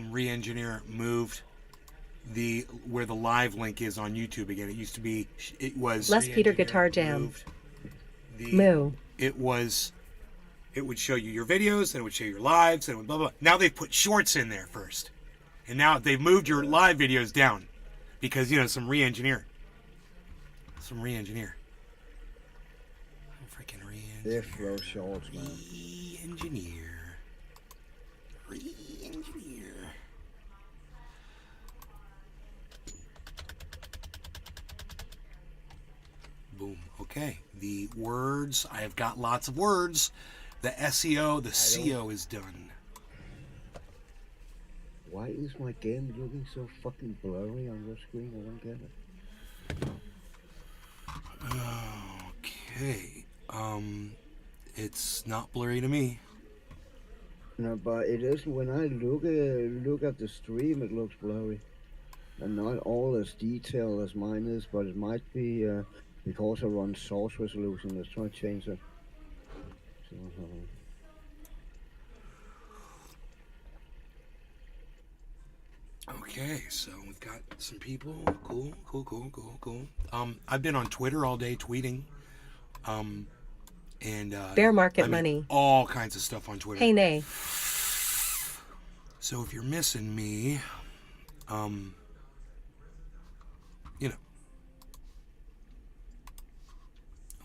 some re-engineer moved where the live link is on YouTube again. It used to be, it was Les Peter Guitar Jam. Moo. It would show you your videos, and it would show your lives, and it would blah blah. Now they've put shorts in there first, and now they've moved your live videos down because some re-engineer. Freaking re-engineer. They're flow shorts, man. Re-engineer. Boom. Okay. The words. I have got lots of words. The SEO, the CO is done. Why is my game looking so fucking blurry on your screen? I don't get it. Okay. It's not blurry to me. No, but it is when I look at the stream, it looks blurry. And not all as detailed as mine is, but it might be because I run source resolution. Let's try to change it. Okay, so we've got some people. Cool. I've been on Twitter all day tweeting. And Bear market money. All kinds of stuff on Twitter. Hey, nay. So if you're missing me, I'm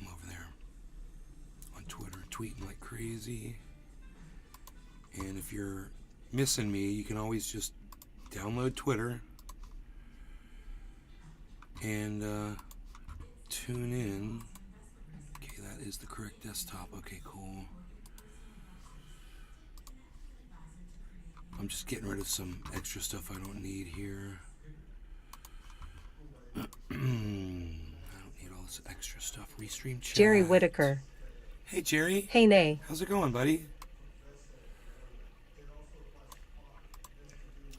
over there on Twitter tweeting like crazy. And if you're missing me, you can always just download Twitter and tune in. Okay, that is the correct desktop. Okay, cool. I'm just getting rid of some extra stuff I don't need here. I don't need all this extra stuff. Restream chat. Jerry Whitaker. Hey, Jerry. Hey, nay. How's it going, buddy?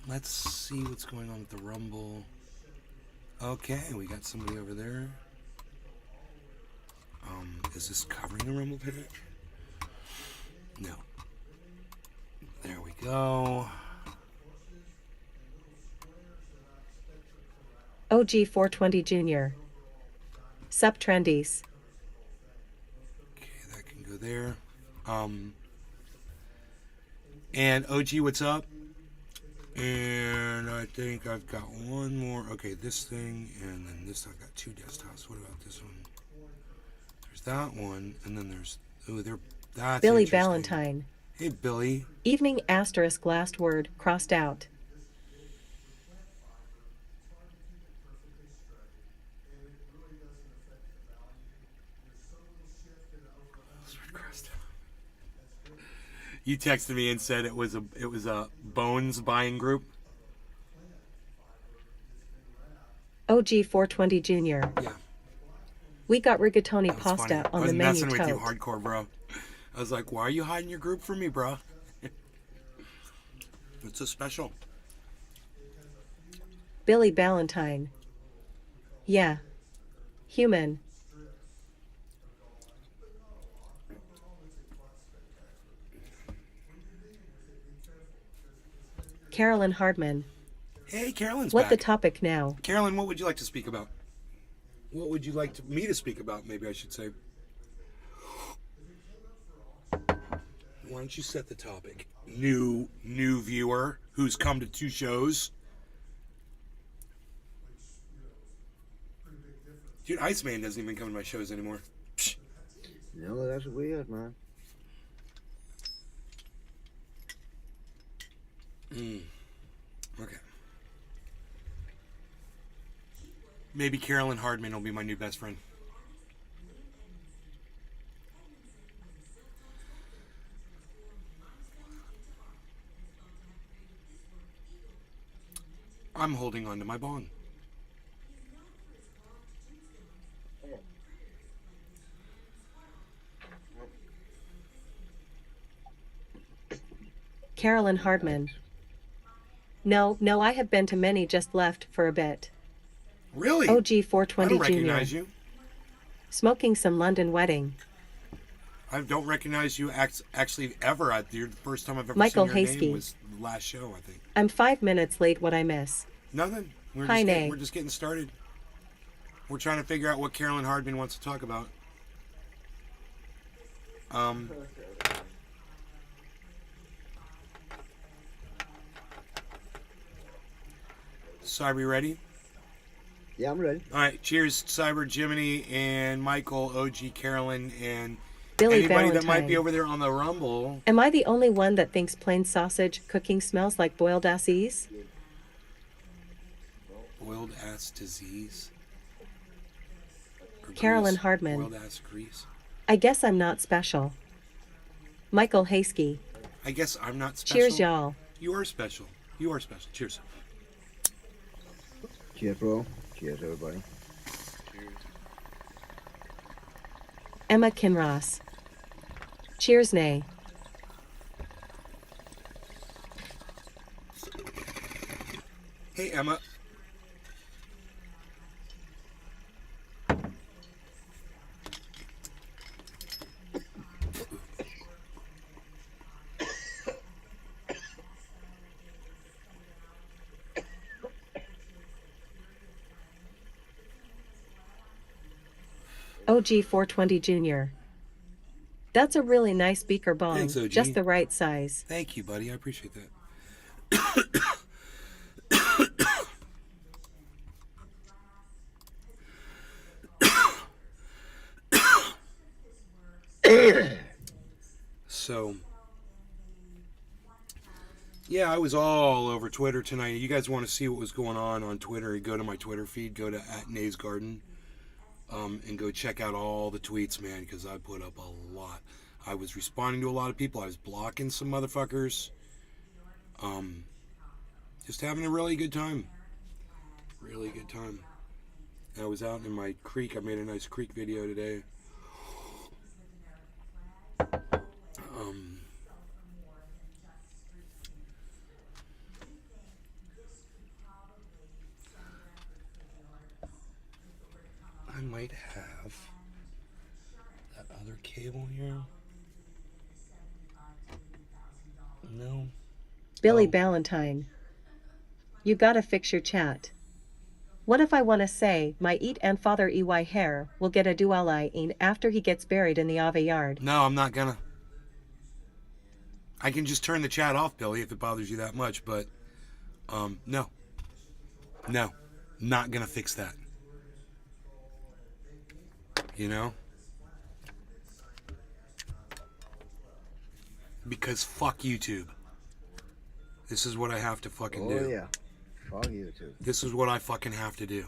Let's see what's going on with the Rumble. Okay, we got somebody over there. Is this covering the Rumble page? No. There we go. OG420 Jr. Sup Trendies. Okay, that can go there. And OG, what's up? And I think I've got one more. Okay, this thing, and then this. I've got two desktops. What about this one? There's that one, and then there's that's Billy Valentine. Hey, Billy. Evening asterisk last word crossed out. You texted me and said it was a Bones buying group. OG420 Jr. Yeah. We got rigatoni pasta on the menu. I was messing with you hardcore, bro. I was like, why are you hiding your group from me, bro? It's so special. Billy Valentine. Yeah. Human. Carolyn Hardman. Hey, Carolyn's What back. the topic now? Carolyn, what would you like to speak about? What would you like me to speak about, maybe I should say? Why don't you set the topic? New viewer who's come to 2 shows. Dude, Iceman doesn't even come to my shows anymore. Psh. No, that's weird, man. Okay. Maybe Carolyn Hardman will be my new best friend. I'm holding on to my bong. Carolyn Hardman. No, I have been to many, just left for a bit. Really? OG420 I don't Jr. recognize you. Smoking some London wedding. I don't recognize you actually ever. The first time I've ever Michael seen your Hasky. name was the last show, I think. I'm 5 minutes late. What I miss? Nothing. Hi, Nay. We're just getting started. We're trying to figure out what Carolyn Hardman wants to talk about. Cyber, you ready? Yeah, I'm ready. All right. Cheers, Cyber, Jiminy, and Michael, OG, Carolyn, and Billy anybody Valentine. that might be over there on the Rumble. Am I the only one that thinks plain sausage cooking smells like boiled asses? Boiled ass disease. Or Carolyn grease. Hardman. Boiled ass grease. I guess I'm not special. Michael Hasky. I guess I'm not special. Cheers, y'all. You are special. You are special. Cheers. Cheers, bro. Cheers, everybody. Emma Kinross. Cheers, Nay. Hey, Emma. OG 420 Jr. That's a really nice beaker bong. Thanks, OG. Just the right size. Thank you, buddy. I appreciate that. So, yeah, I was all over Twitter tonight. You guys want to see what was going on Twitter? Go to my Twitter feed. Go to @NaysGarden. And go check out all the tweets, man, because I put up a lot. I was responding to a lot of people. I was blocking some motherfuckers. Just having a really good time. Really good time. I was out in my creek. I made a nice creek video today. I might have that other cable here. No. Billy Oh. Valentine. You gotta fix your chat. What if I wanna say my eat and father EY hair will get a dual-eye after he gets buried in the Ave yard? No, I'm not gonna. I can just turn the chat off, Billy, if it bothers you that much, but no. No. Not gonna fix that. You know? Because fuck YouTube. This is what I have to fucking do. Oh, yeah. Fuck YouTube. This is what I fucking have to do.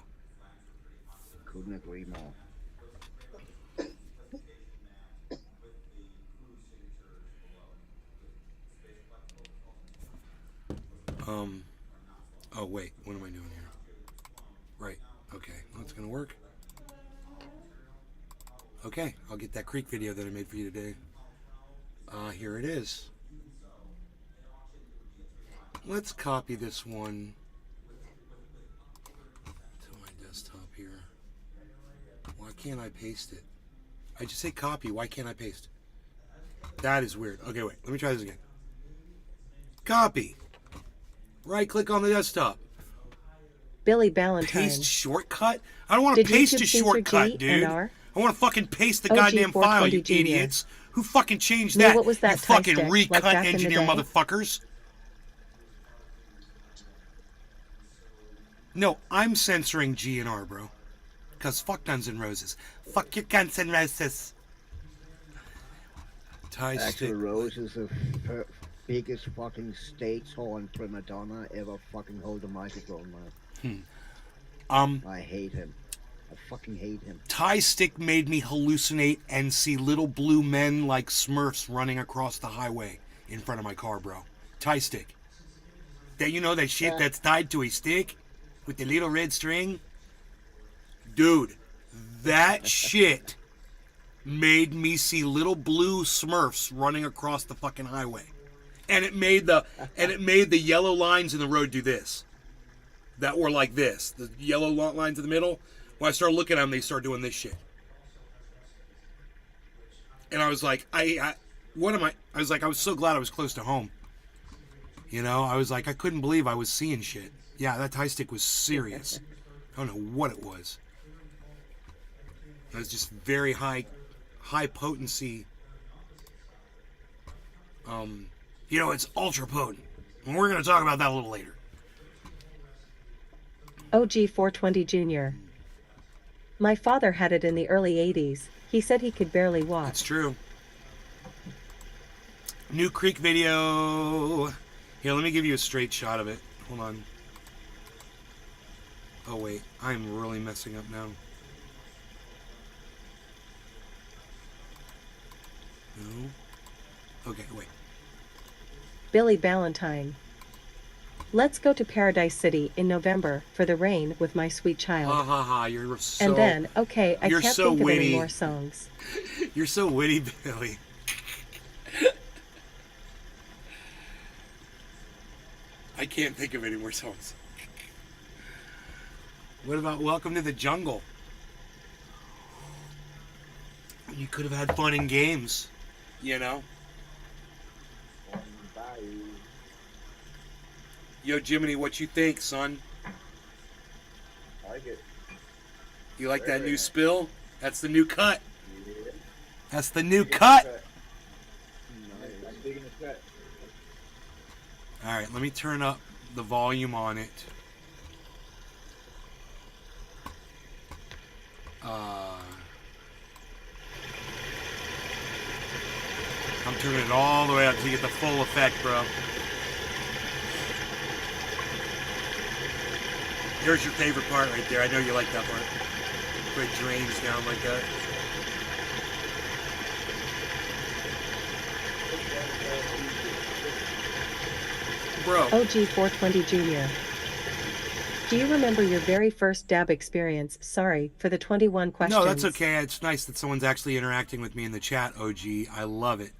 Couldn't agree more. Oh, wait. What am I doing here? Right. Okay. That's gonna work. Okay. I'll get that creek video that I made for you today. Here it is. Let's copy this one to my desktop here. Why can't I paste it? I just say copy. Why can't I paste? That is weird. Okay, wait. Let me try this again. Copy. Right click on the desktop. Billy Valentine. Paste shortcut? I don't want to Did paste YouTube a censor shortcut, G dude. and R? I want to fucking paste the OG goddamn file, you 420 Jr. idiots. Who fucking changed Nay, that? what was that you tie fucking stick, like recut back in the engineer day? motherfuckers. No, I'm censoring G and R, bro. Because fuck Guns N' Roses. Fuck your Guns N' Roses. Tie Axl stick. Rose is the biggest fucking stage horn prima donna ever fucking hold a microphone, man. I hate him. I fucking hate him. Tie stick made me hallucinate and see little blue men like Smurfs running across the highway in front of my car, bro. Tie stick. That, you know, that shit that's tied to a stick with the little red string? Dude, that shit made me see little blue Smurfs running across the fucking highway. And it made the yellow lines in the road do this. That were like this. The yellow lines in the middle. When I started looking at them, they started doing this shit. And I was like, I was so glad I was close to home. You know, I was like, I couldn't believe I was seeing shit. Yeah, that tie stick was serious. I don't know what it was. It was just very high potency. You know, it's ultra potent. And we're going to talk about that a little later. OG 420 Jr. My father had it in the early 80s. He said he could barely walk. That's true. New Creek video. Here, let me give you a straight shot of it. Hold on. Oh, wait. I'm really messing up now. No. Okay, wait. Billy Ballantyne. Let's go to Paradise City in November for the rain with my sweet child. Ha ha ha, you're so... And then, okay, I you're can't so think witty. of any more songs. You're so witty, Billy. I can't think of any more songs. What about Welcome to the Jungle? You could have had fun and games, you know? Yo, Jiminy, what you think, son? I like it. You like that Very new nice. spill? That's the new cut. Yeah. That's the new Digging cut. the I'm digging the cut. All right, let me turn up the volume on it. I'm turning it all the way up to get the full effect, bro. Here's your favorite part right there. I know you like that part. Where it drains down like that. Bro. OG 420 Jr. Do you remember your very first dab experience? Sorry for the 21 questions. No, that's okay. It's nice that someone's actually interacting with me in the chat, OG. I love it.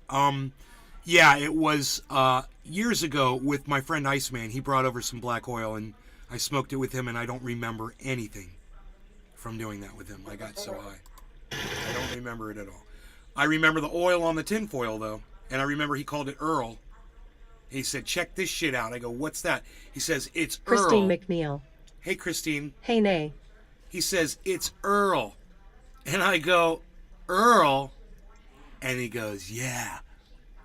Yeah, it was years ago with my friend Iceman. He brought over some black oil, and I smoked it with him, and I don't remember anything from doing that with him. I got so high. I don't remember it at all. I remember the oil on the tinfoil, though, and I remember he called it Earl. He said, check this shit out. I go, what's that? He says, it's Christine Earl. McNeil. Hey, Christine. Hey, nay. He says, it's Earl. And I go, Earl? And he goes, yeah,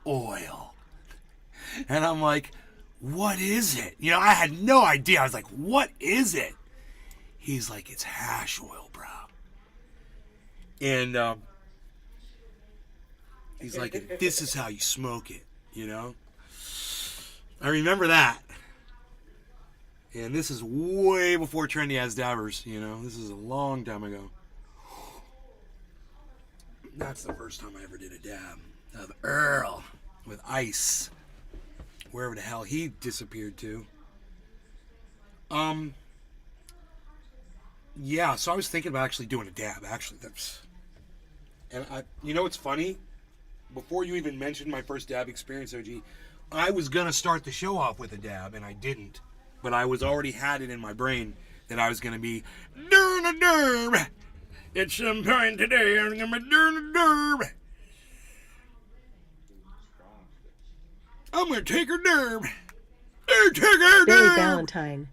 oil. And I'm like, what is it? You know, I had no idea. I was like, what is it? He's like, it's hash oil, bro. And he's like, this is how you smoke it, you know? I remember that. And this is way before Trendy As Dabbers, you know? This is a long time ago. That's the first time I ever did a dab of Earl with Ice. Wherever the hell he disappeared to. Yeah, so I was thinking about actually doing a dab, actually. And you know what's funny? Before you even mentioned my first dab experience, OG, I was going to start the show off with a dab, and I didn't. But I was already had it in my brain that I was going to be doing a derb. At some point today, I'm going to be doing a derb. I'm going to take her derb. Take her Billy derb. Ballantyne.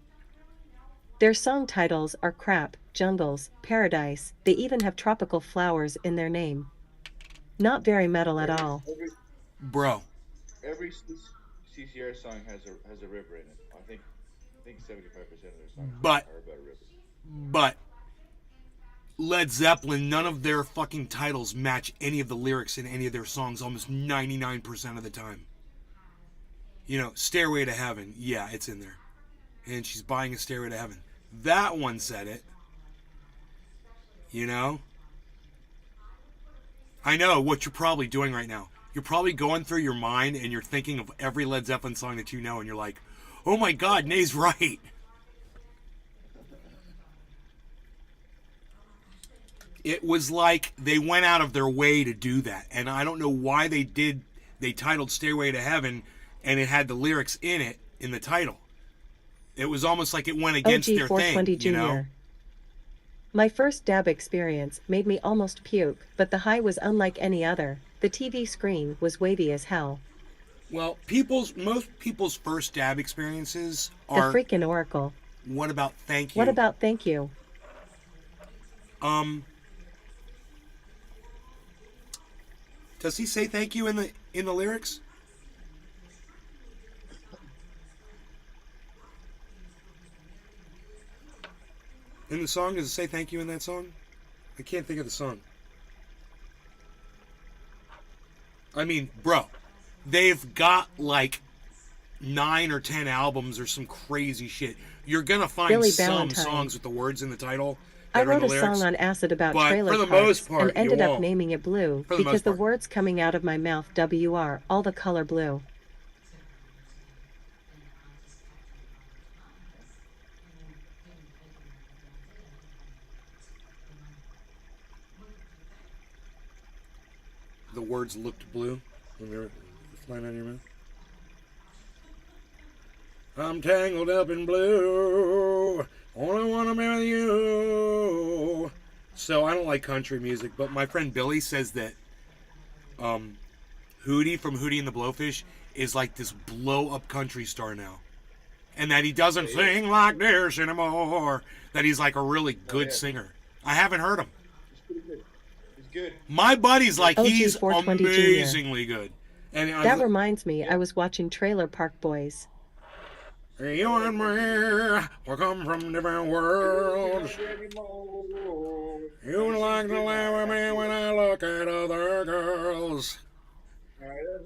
Their song titles are Crap, Jungles, Paradise. They even have tropical flowers in their name. Not very metal at all. Bro. Every CCR song has a river in it. I think 75% of their songs But- are about a river. But Led Zeppelin, none of their fucking titles match any of the lyrics in any of their songs almost 99% of the time. You know, Stairway to Heaven, yeah, it's in there. And she's buying a Stairway to Heaven. That one said it. You know? I know what you're probably doing right now. You're probably going through your mind and you're thinking of every Led Zeppelin song that you know, and you're like, oh my God, Nay's right. It was like they went out of their way to do that. And I don't know why they titled Stairway to Heaven and it had the lyrics in it, in the title. It was almost like it went against OG their 420 thing, you know? Jr. My first dab experience made me almost puke, but the high was unlike any other. The TV screen was wavy as hell. Well, most people's first dab experiences The are, freaking Oracle. what about thank you? What about thank you? Does he say thank you in the lyrics? In the song, does it say thank you in that song? I can't think of the song. I mean, bro, they've got like 9 or 10 albums or some crazy shit. You're gonna find Billy some Valentine. songs with the words in the title. I that are in wrote the a lyrics. song on acid about But trailer for the parks most part, and you ended up won't. naming it Blue For the because most the part. words coming out of my mouth WR, all the color blue. The words looked blue when they were flying out of your mouth. I'm tangled up in blue. Only wanna be with you. So I don't like country music, but my friend Billy says that Hootie from Hootie and the Blowfish is like this blow up country star now. And that he doesn't sing like this anymore. That he's like a really good singer. I haven't heard him. He's pretty good. He's good. My buddy's like, OG he's 420 Jr. amazingly good. And I That was, reminds me, I was watching Trailer Park Boys. you and me, we come from different worlds. You like to laugh at me when I look at other girls.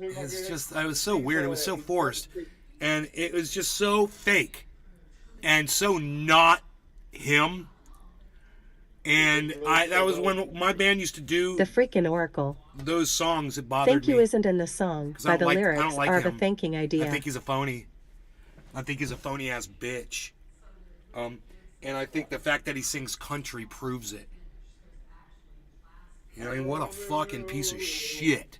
It's just, I was so weird. It was so forced. And it was just so fake. And so not him. And that was when my band used to do The freaking Oracle. those songs that bothered Thank you me. isn't in the song, 'Cause I by don't the like- I lyrics don't like are of a him. thanking idea. I think he's a phony. I think he's a phony ass bitch. And I think the fact that he sings country proves it. You know, I mean, what a fucking piece of shit.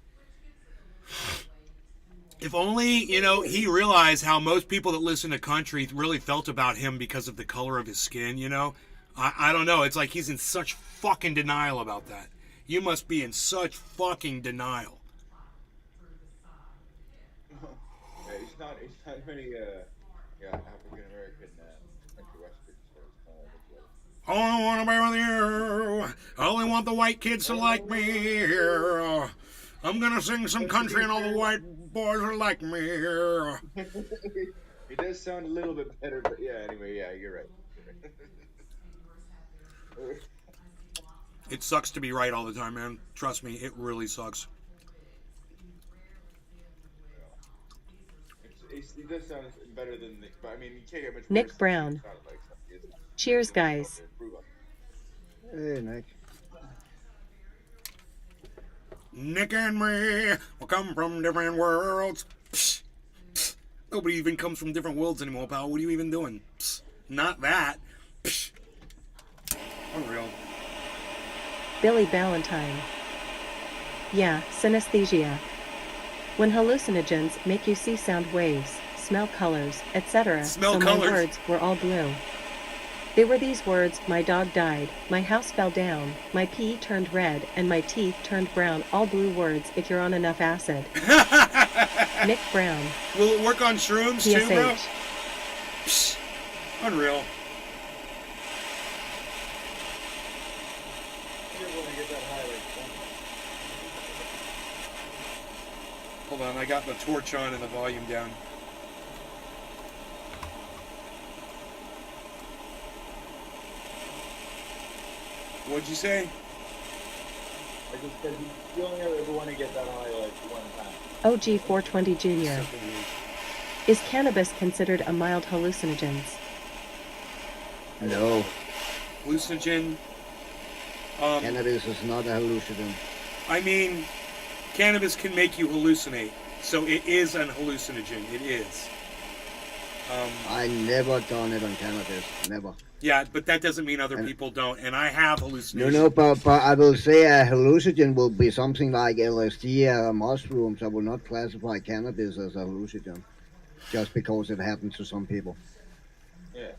If only, you know, he realized how most people that listen to country really felt about him because of the color of his skin, you know? I don't know. It's like he's in such fucking denial about that. You must be in such fucking denial. Yeah, he's not many African American country western stars. All I want to be with you. I only want the white kids to like me. I'm gonna sing some country and all the white boys are like me. It does sound a little bit better, but yeah. Anyway, yeah, you're right. It sucks to be right all the time, man. Trust me, it really sucks. It does sound better than the, but I mean, you can't get much worse Nick than Brown. it sounded like something, isn't it? Cheers, guys. Hey, Nick. Nick and me, we come from different worlds. Psh, psh. Nobody even comes from different worlds anymore, pal. What are you even doing? Psh, not that. Psh. Unreal. Billy Valentine. Yeah, synesthesia. When hallucinogens make you see sound waves, smell colors, etc. Smell so colors. my words were all blue. They were these words: my dog died, my house fell down, my pee turned red, and my teeth turned brown. All blue words if you're on enough acid. Nick Brown. Will it work on shrooms too, bro? PSH. Psh. Unreal. Hold on, I got the torch on and the volume down. What'd you say? I just said you only ever want to get that high like one time. OG 420 Jr. Is cannabis considered a mild hallucinogen? No, Hallucinogen. cannabis is not a hallucinogen. I mean, cannabis can make you hallucinate, so it is an hallucinogen. It is. I never done it on cannabis. Never. Yeah, but that doesn't mean other people don't, and I have No, hallucinations. but I will say a hallucinogen will be something like LSD or mushrooms. I will not classify cannabis as a hallucinogen, just because it happened to some people. Yeah.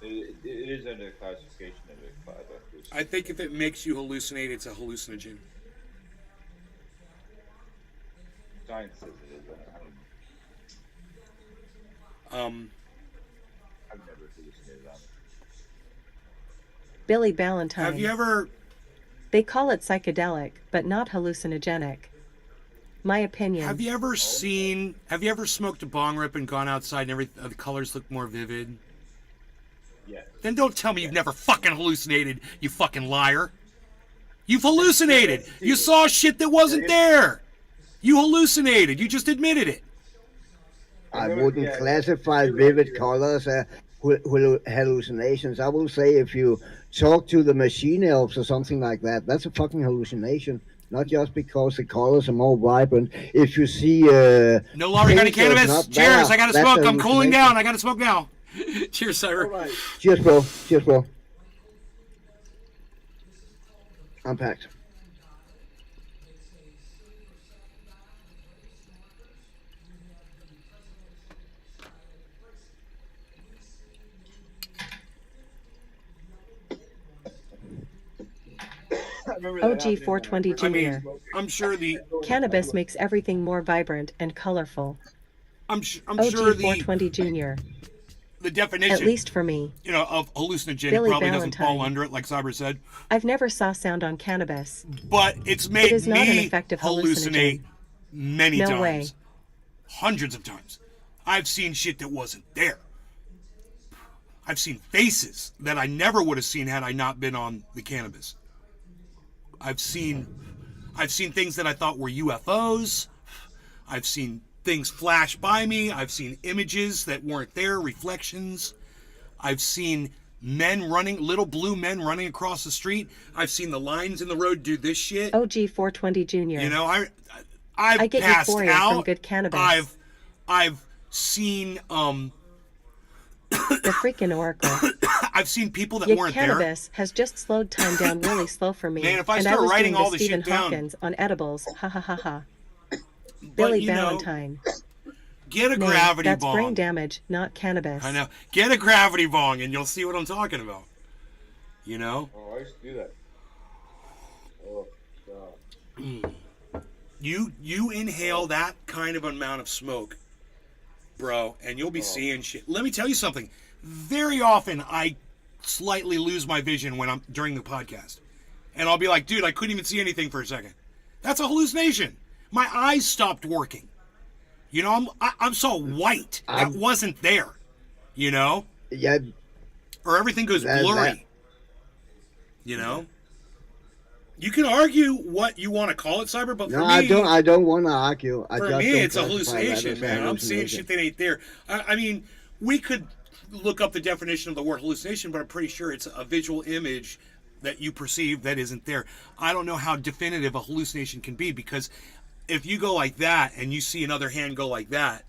It is under classification of hallucinate. I think if it makes you hallucinate, it's a hallucinogen. Science says it is. I don't know. I've never hallucinated on it. Billy Ballantyne. Have you ever? They call it psychedelic, but not hallucinogenic. My opinion. Have you ever seen? Have you ever smoked a bong rip and gone outside and the colors look more vivid? Yes. Then don't tell me you've never fucking hallucinated, you fucking liar. You've hallucinated. You saw shit that wasn't there. You hallucinated. You just admitted it. I wouldn't classify vivid colors as hallucinations. I will say if you talk to the machine elves or something like that, that's a fucking hallucination. Not just because the colors are more vibrant. If you see no longer got any things that's cannabis. not Cheers, there, I gotta that's smoke. a I'm cooling hallucination. down. I gotta smoke now. Cheers, Cyber. All right. Cheers, bro. Cheers, bro. I'm packed. I remember that happening when OG420 I first Junior. smoked. I'm sure the Cannabis makes everything more vibrant and colorful. I'm sure the OG420 Junior. definition, At least for me. of hallucinogenic Billy probably doesn't Ballantyne. fall under it, like Cyber said. I've never saw sound on cannabis. But it's made It is not an me effective hallucinate hallucinogen. many No times, way. hundreds of times. I've seen shit that wasn't there. I've seen faces that I never would have seen had I not been on the cannabis. I've seen things that I thought were UFOs. I've seen things flash by me. I've seen images that weren't there, reflections. I've seen little blue men running across the street. I've seen the lines in the road do this shit. OG420 Junior. I've I get passed euphoria out. from good cannabis. I've seen The freaking Oracle. I've seen people that Yet weren't there. cannabis has just slowed time down really slow for me. Man, if I and start I was writing doing all the this Stephen shit down- Hawkins on edibles. Ha ha ha ha. But, Billy Ballantyne. Get a Nay, gravity that's brain bong. damage, not cannabis. I know. Get a gravity bong and you'll see what I'm talking about. You know? Oh, I used to do that. Oh, God. You inhale that kind of amount of smoke, bro, and you'll be seeing shit. Let me tell you something. Very often I slightly lose my vision when I'm during the podcast. And I'll be like, dude, I couldn't even see anything for a second. That's a hallucination. My eyes stopped working. I'm so white. That wasn't there. Yeah, Or everything goes That- blurry. You can argue what you want to call it, Cyber, but for no, me, I don't want to argue. I for just me, don't it's a classify that hallucination, as a man. I'm seeing hallucination. shit that ain't there. I mean, we could look up the definition of the word hallucination, but I'm pretty sure it's a visual image that you perceive that isn't there. I don't know how definitive a hallucination can be, because if you go like that and you see another hand go like that,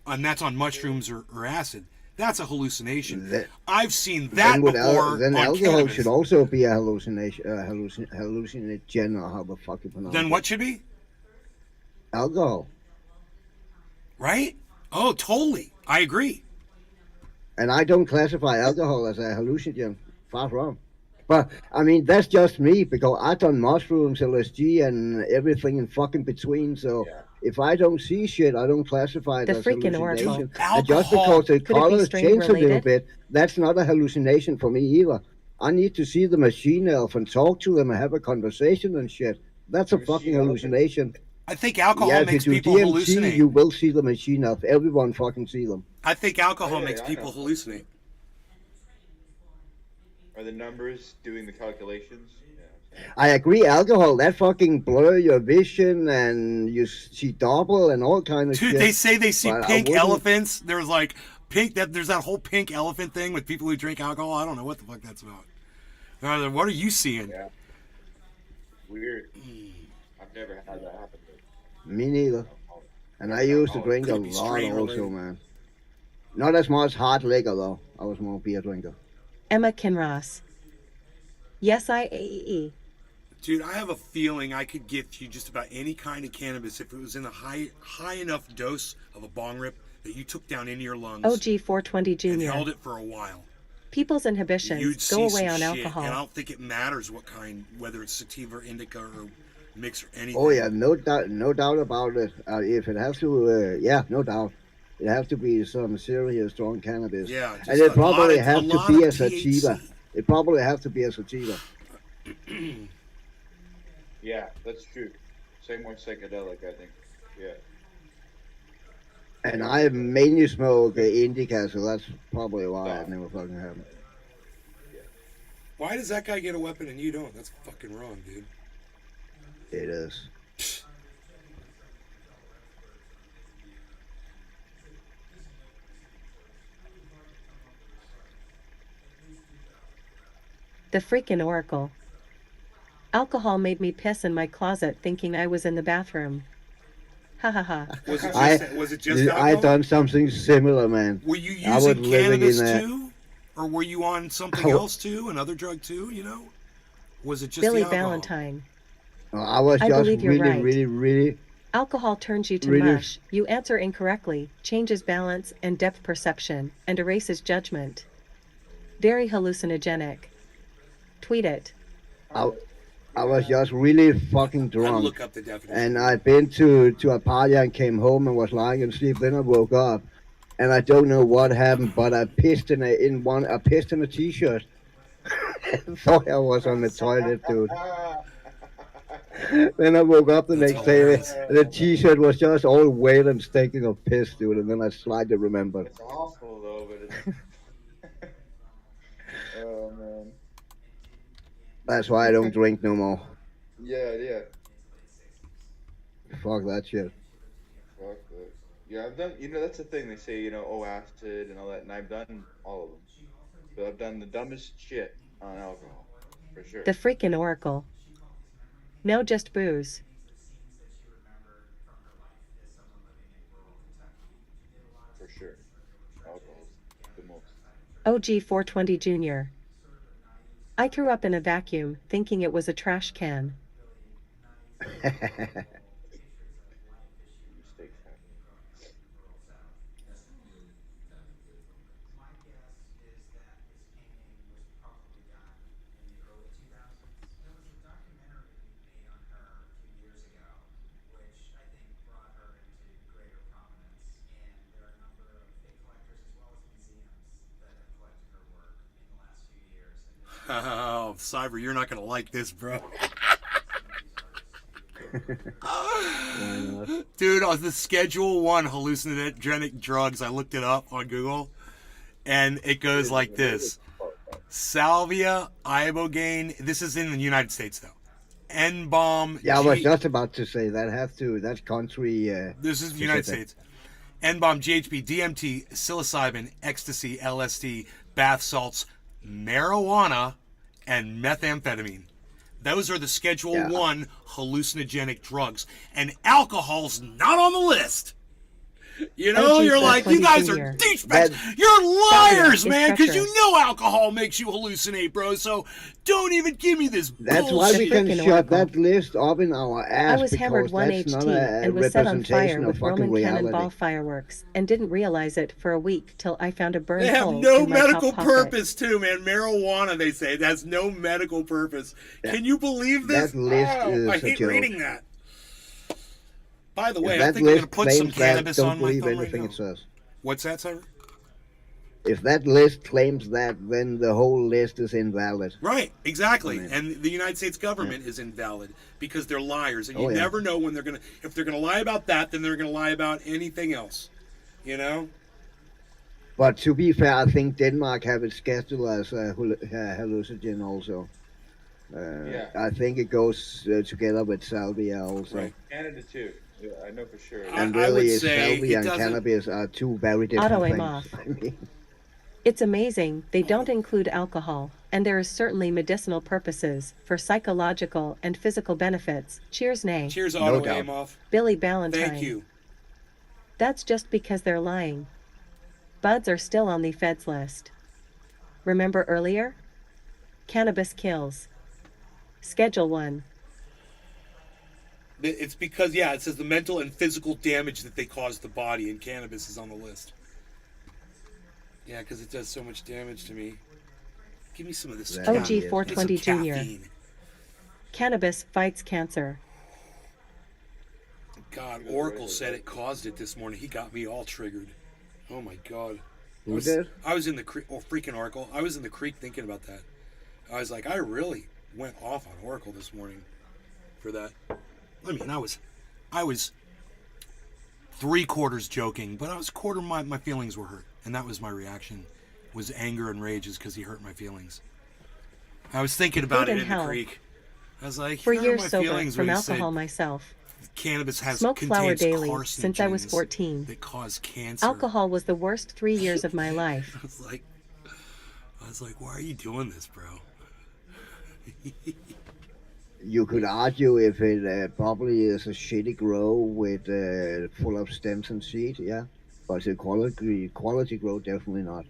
and that's on mushrooms or acid, that's a hallucination. I've seen that before Then on alcohol cannabis. should also be a hallucination, hallucinogen, or how the fuck you pronounce Then it. what should be? Alcohol. Right? Oh, totally. I agree. And I don't classify alcohol as a hallucinogen. Far from. But, I mean, that's just me, because I've done mushrooms, LSD, and everything in fucking between, so... Yeah. If I don't see shit, I don't classify it The as freaking hallucination. Oracle. And just Alcohol. because the Could it be colors strain change a little related? bit, that's not a hallucination for me either. I need to see the machine elf and talk to them and have a conversation and shit. That's a Machine fucking elf? hallucination. I think alcohol Yeah, if makes you do people DMT, hallucinate. you will see the machine elf. Everyone fucking see them. I think alcohol Yeah, makes I people know. hallucinate. Are the numbers doing the calculations? Yeah. I agree, alcohol, that fucking blur your vision and you see double and all kind of Dude, shit. they say they see But I pink wouldn't- elephants. There's like there's that whole pink elephant thing with people who drink alcohol. I don't know what the fuck that's about. What are you seeing? Yeah. Weird. I've never had that happen. Me neither. And I used to drink a Could it be lot strain also, related? man. Not as much hard liquor, though. I was more beer drinker. Emma Kinross. Yes, I. Dude, I have a feeling I could get you just about any kind of cannabis if it was in a high enough dose of a bong rip that you took down into your lungs OG420 and Junior. held it for a while. People's You inhibitions see go away some on shit, alcohol. and I don't think it matters what kind, whether it's sativa or indica or mix or anything. Oh yeah, no doubt about it. If it has to, yeah, no doubt, it has to be some serious strong cannabis, Yeah, and just it a probably lot have to of be a sativa. THC. It probably have to be a sativa. Yeah, that's true. Same with psychedelic, I think. Yeah. And I mainly smoke indica, so that's probably why No. it never fucking happened. Why does that guy get a weapon and you don't? That's fucking wrong, dude. It is. The freaking Oracle. Alcohol made me piss in my closet thinking I was in the bathroom. Ha ha ha. Was it just I alcohol? done something similar, man. Were you I was using living cannabis in a- too? Or were you on something I wa- else too? Another drug too, you know? Was it just Billy the alcohol? Valentine. I was I just believe you're really, right. really. Alcohol turns you to Really? mush, you answer incorrectly, changes balance and depth perception, and erases judgment. Very hallucinogenic. Tweet it. I was just really fucking I'll drunk. look up the definition. And I'd been to a party and came home and was lying asleep. Then I woke up, and I don't know what happened, but I pissed in a t-shirt. Thought I was on the toilet, dude. Then I woke up the That's next day, hilarious. and the t-shirt was just all wet and stinking of piss, dude. And then I slightly remembered. It's awful though, but it's. Oh man. That's why I don't drink no more. Yeah. Fuck that shit. Fuck that. Yeah, I've done. You know, that's the thing. They say, oh, acid and all that, and I've done all of them. But I've done the dumbest shit on alcohol, for sure. The freaking Oracle. No, just booze. For sure. Alcohol's the most. OG 420 Jr. I threw up in a vacuum, thinking it was a trash can. Mistakes happen. Oh, Cyber, you're not going to like this, bro. Why not? Dude, on the Schedule 1 hallucinogenic drugs, I looked it up on Google, and it goes like this. Salvia, ibogaine, this is in the United States, though. N-bomb. Yeah, I was just about to say that's country. This is the United specific. States. N-bomb, GHB, DMT, psilocybin, ecstasy, LSD, bath salts, marijuana, and methamphetamine. Those are the Schedule 1 hallucinogenic drugs. And alcohol's not on the list. You know, OG you're like, you guys are 420 douchebags. You're liars, is man, because you treacherous. know alcohol makes you hallucinate, bro. So don't even give me this That's bullshit. why we can Freaking shut Oracle. that list up in our ass. I was hammered because that's 1 not HT a and was set on fire representation of with fucking Roman reality. cannonball fireworks and didn't realize it for a week till I found a burned They have hole no in my top medical pocket. purpose, too, man. Marijuana, they say, it has no medical purpose. Can you believe this? that list is I a hate joke. reading that. By the way, If I that think I'm going to list put some claims that, cannabis don't on my believe thumb right anything now. it says. What's that, sir? If that list claims that, then the whole list is invalid. Right, exactly. I mean, And the United States government is invalid because they're liars. And you Oh, yeah. never know when they're going to... If they're going to lie about that, then they're going to lie about anything else. You know? But to be fair, I think Denmark have it scheduled as a hallucinogen also. Yeah. I think it goes together with salvia also. Right. Canada too. Yeah, I know for sure. And I would really, say salvia it and doesn't- cannabis are two very different Auto aim things. off. I mean, It's amazing they don't include alcohol, and there is certainly medicinal purposes for psychological and physical benefits. Cheers, nay. Cheers, No Auto doubt. Aim Off. Billy Ballantyne. Thank you. That's just because they're lying. Buds are still on the feds list. Remember earlier? Cannabis kills. Schedule 1. It's because, yeah, it says the mental and physical damage that they cause the body, and cannabis is on the list. Yeah, because it does so much damage to me. Give me some of this. OG Give me some 420 Jr. caffeine. Cannabis fights cancer. God, Oracle said it caused it this morning. He got me all triggered. Oh my God. Who did? I was in the creek. Oh, freaking Oracle. I was in the creek thinking about that. I was like, I really went off on Oracle this morning for that. I mean, I was 3/4 joking, but I was quarter my feelings were hurt, and that was my reaction. Was anger and rage, is because he hurt my feelings. I was thinking about it in the creek. I was like, For "He hurt years my sober feelings from when he alcohol said myself. cannabis Smoked flower contains daily since I was carcinogens 14. that cause cancer." Alcohol was the worst 3 years of my life. I was like, why are you doing this, bro? You could argue if it probably is a shitty grow with full of stems and seed, yeah. But the quality grow, definitely not.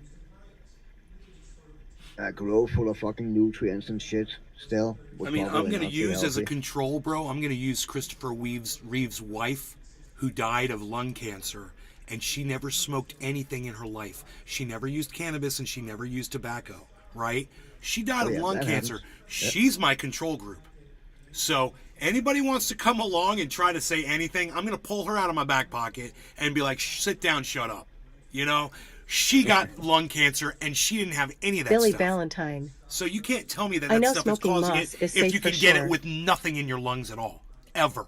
A grow full of fucking nutrients and shit still. I mean, I'm going to use as a control, bro, I'm going to use Christopher Reeve's wife, who died of lung cancer, and she never smoked anything in her life. She never used cannabis, and she never used tobacco, right? She died of lung cancer. She's my control group. So anybody wants to come along and try to say anything, I'm going to pull her out of my back pocket and be like, sit down, shut up. You know? She got lung cancer, and she didn't have any of that Billy stuff. Valentine. So you can't tell me that I that know stuff is smoking causing moss it is if safe you can for get sure. it with nothing in your lungs at all. Ever.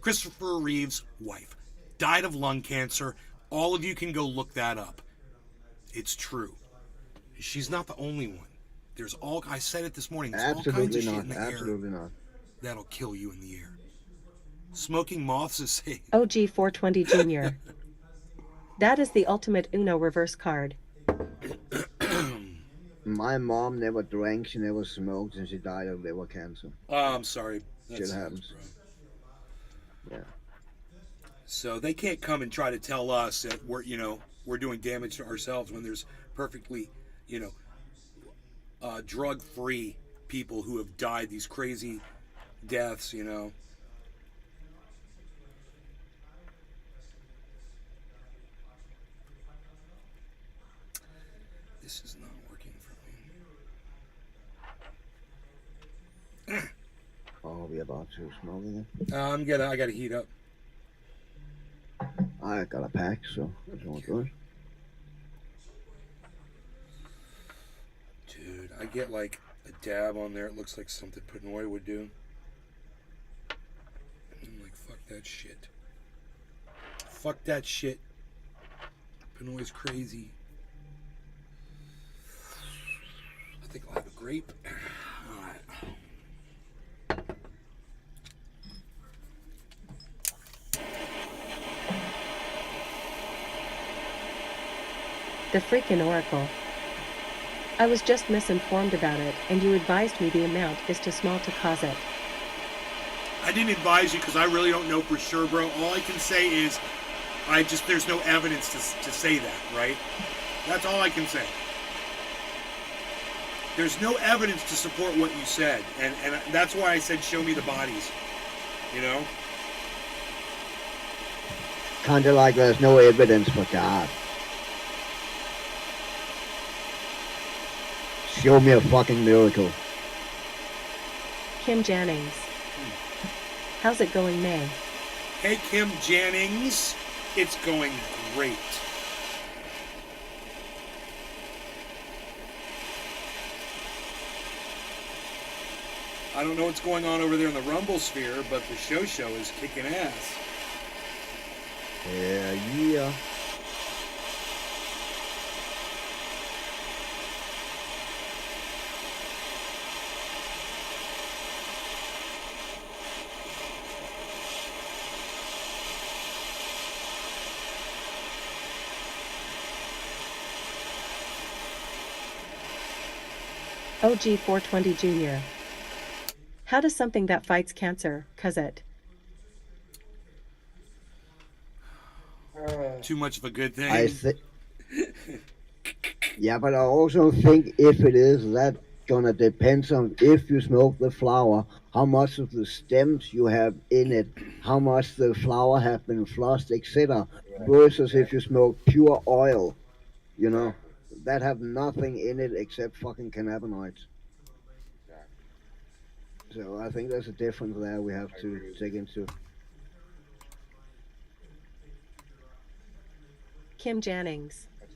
Christopher Reeve's wife died of lung cancer. All of you can go look that up. It's true. She's not the only one. There's all, I said it this morning, there's all kinds of shit in the Absolutely air not. that'll kill you in the air. Smoking moths is safe. OG 420 Jr. That is the ultimate Uno reverse card. My mom never drank, she never smoked, and she died of liver cancer. Oh, I'm sorry. That Shit sucks, happens. bro. Yeah. So they can't come and try to tell us that we're doing damage to ourselves when there's perfectly, drug-free people who have died these crazy deaths, This is not working for me. Oh, we about to smoke again? I gotta heat up. I got a pack, so it's all good. Dude, I get like a dab on there. It looks like something Pinoy would do. I'm like, fuck that shit. Fuck that shit. Pinoy's crazy. I think I'll have a grape. Alright. The freaking Oracle. I was just misinformed about it, and you advised me the amount is too small to cause it. I didn't advise you because I really don't know for sure, bro. All I can say is there's no evidence to say that, right? That's all I can say. There's no evidence to support what you said, and that's why I said show me the bodies, Kinda like there's no evidence for God. Show me a fucking miracle. Kim Jannings. How's it going, May? Hey, Kim Jannings, it's going great. I don't know what's going on over there in the Rumble sphere, but the show is kicking ass. Yeah. OG 420 Jr. How does something that fights cancer cause it? Too much of a good thing. Yeah, but I also think if it is, that gonna depend on if you smoke the flower, how much of the stems you have in it, how much the flower have been flossed, etc. Versus if you smoke pure oil, that have nothing in it except fucking cannabinoids. Exactly. So I think there's a difference there we have I to agree with dig you. into. Kim Jannings. That's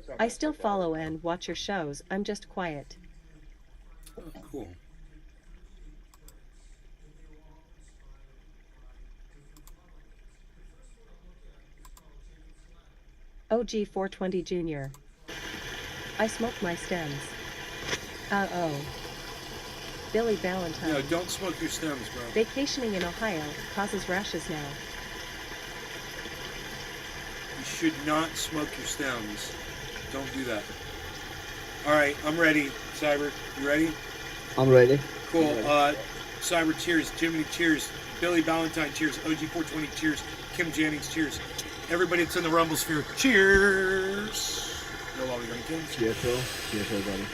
not I my still specialty. follow and watch your shows, I'm just quiet. Oh, cool. OG420 Jr. I smoke my stems. Uh-oh. Billy Valentine. No, don't smoke your stems, bro. Vacationing in Ohio causes rashes now. You should not smoke your stems. Don't do that. All right, I'm ready. Cyber, you ready? I'm ready. Cool. I'm ready. Cyber, cheers. Jiminy, cheers. Billy Valentine, cheers. OG420, cheers. Kim Jannings, cheers. Everybody that's in the Rumble Sphere, cheers. No while we drinking. Cheers, bro. Cheers, everybody.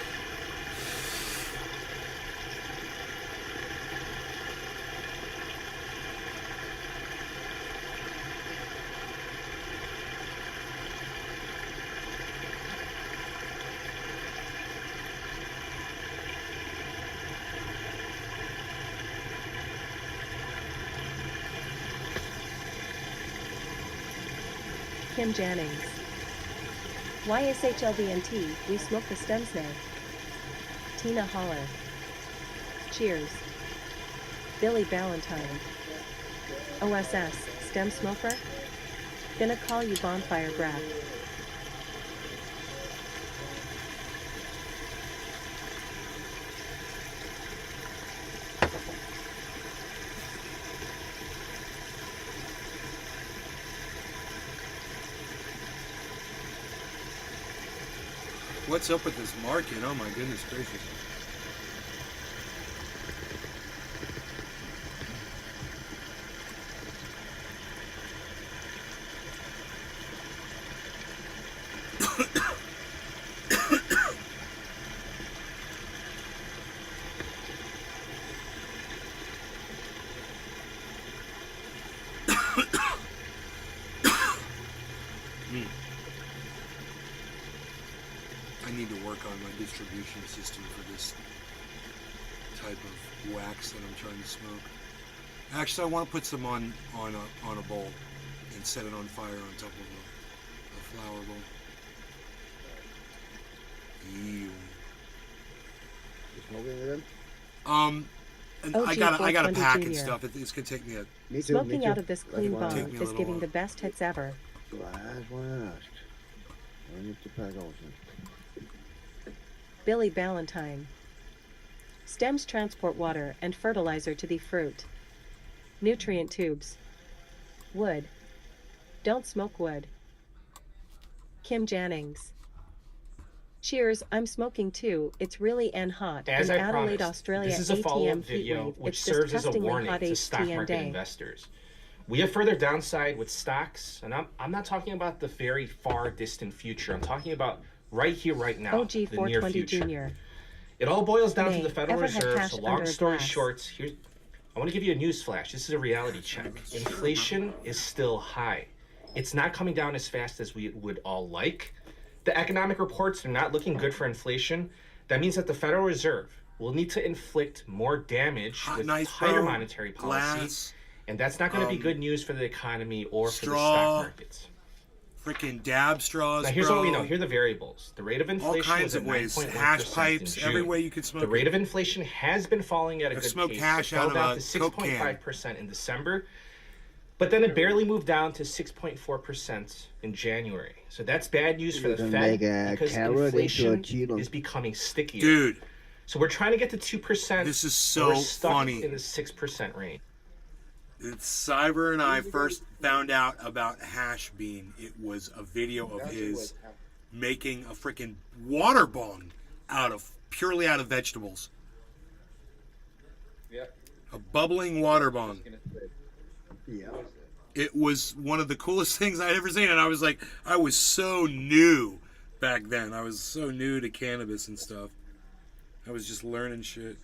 Kim Jannings. YSHLVNT, we smoke the stems now. Tina Holler. Cheers. Billy Valentine. OSS, stem smoker? Gonna call you bonfire breath. What's up with this market? Oh my goodness gracious. I need to work on my distribution system for this type of wax that I'm trying to smoke. Actually, I want to put some on a bowl and set it on fire on top of a flower bowl. Ew. You smoking again? And OG I gotta 420 pack and Junior. stuff. It's gonna take me a. Me too. Smoking me too. out of this clean That's why I Take bong me a is little giving while. the best hits ever. That's why I asked. I need to pack also. Billy Valentine. Stems transport water and fertilizer to the fruit. Nutrient tubes. Wood. Don't smoke wood. Kim Jannings. Cheers, I'm smoking too. It's really hot. As in I Adelaide, promised, Australia, this is a follow-up ATM heat video wave. which It's serves as a disgustingly warning hot to stock HTM market day. investors. We have further downside with stocks, and I'm not talking about the very far distant future. I'm talking about right here, right now, OG the near 420 future. Jr. It all boils down Nay, to the Federal ever had Reserve. cash So under long a story glass? short, I want to give you a news flash. This is a reality check. Inflation is still high. It's not coming down as fast as we would all like. The economic reports are not looking good for inflation. That means that the Federal Reserve will need to inflict more damage Hot with knife, tighter bro. monetary policy. Glass. And that's not going to be good news for the economy or for the straw. stock markets. Freaking dab straws, Now, here's bro. what we know. Here are the variables. The rate of inflation All kinds was at of ways. 9.1% Hash in pipes, June. every way you could smoke The rate it. of inflation has been falling at a I've good smoked pace. hash It fell out down of to a Coke can. 6.5% in December, but then it barely moved down to 6.4% in January. So that's bad news for You the can Fed make a because carrot into a inflation Cheeto. is becoming stickier. Dude, So we're trying to get to 2%. this is and so we're stuck funny. in the 6% range. Cyber and I first found out about Hash Bean. It was a video of his making a freaking water bong purely out of vegetables. Yeah. A bubbling water bong. Yeah. It was one of the coolest things I'd ever seen, and I was like, I was so new back then. I was so new to cannabis and stuff. I was just learning shit.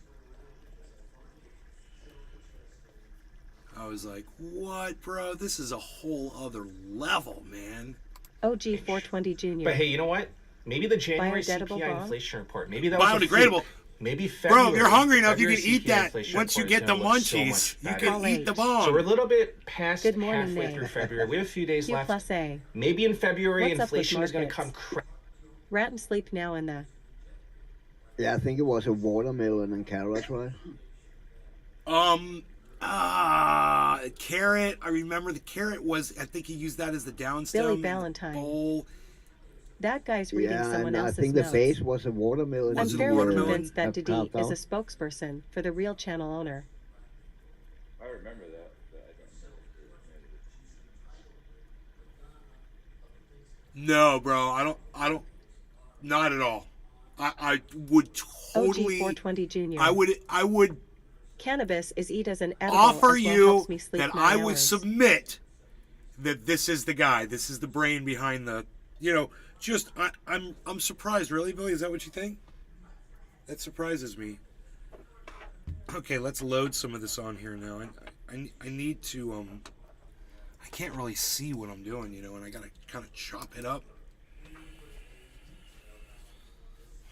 I was like, what, bro? This is a whole other level, man. OG 420 Jr. But hey, you know what? Maybe the January Biodegradable CPI bong? inflation report. Maybe that was a Biodegradable. fluke. Maybe February. Bro, if you're hungry enough, you can February eat CPI that. inflation Once you report get is the gonna look so munchies, much you better. can Call eat the eight. bomb. So we're a little bit past Good morning, halfway May. through February. We have a few days Q left. plus A. Maybe in February, What's up with inflation is going to markets? come. Rat and sleep now in the. Yeah, I think it was a watermelon and carrots, right? Carrot. I remember the carrot was. I think he used that as the downstem. Billy Valentine. Bowl. That guy's reading Yeah, someone and I else's think notes. the base was a watermelon. I'm Was it a fairly watermelon? convinced that have Didi carved is a out. spokesperson for the real channel owner. I remember that, but I don't know. No, bro. I don't. Not at all. I would totally. OG420 Jr. I would Cannabis is eat as an edible offer as well you helps me sleep that 9 I would hours. submit that this is the guy. This is the brain behind the. You know, just I'm surprised. Really, Billy? Is that what you think? That surprises me. Okay, let's load some of this on here now. I need to I can't really see what I'm doing, you know, and I gotta kind of chop it up.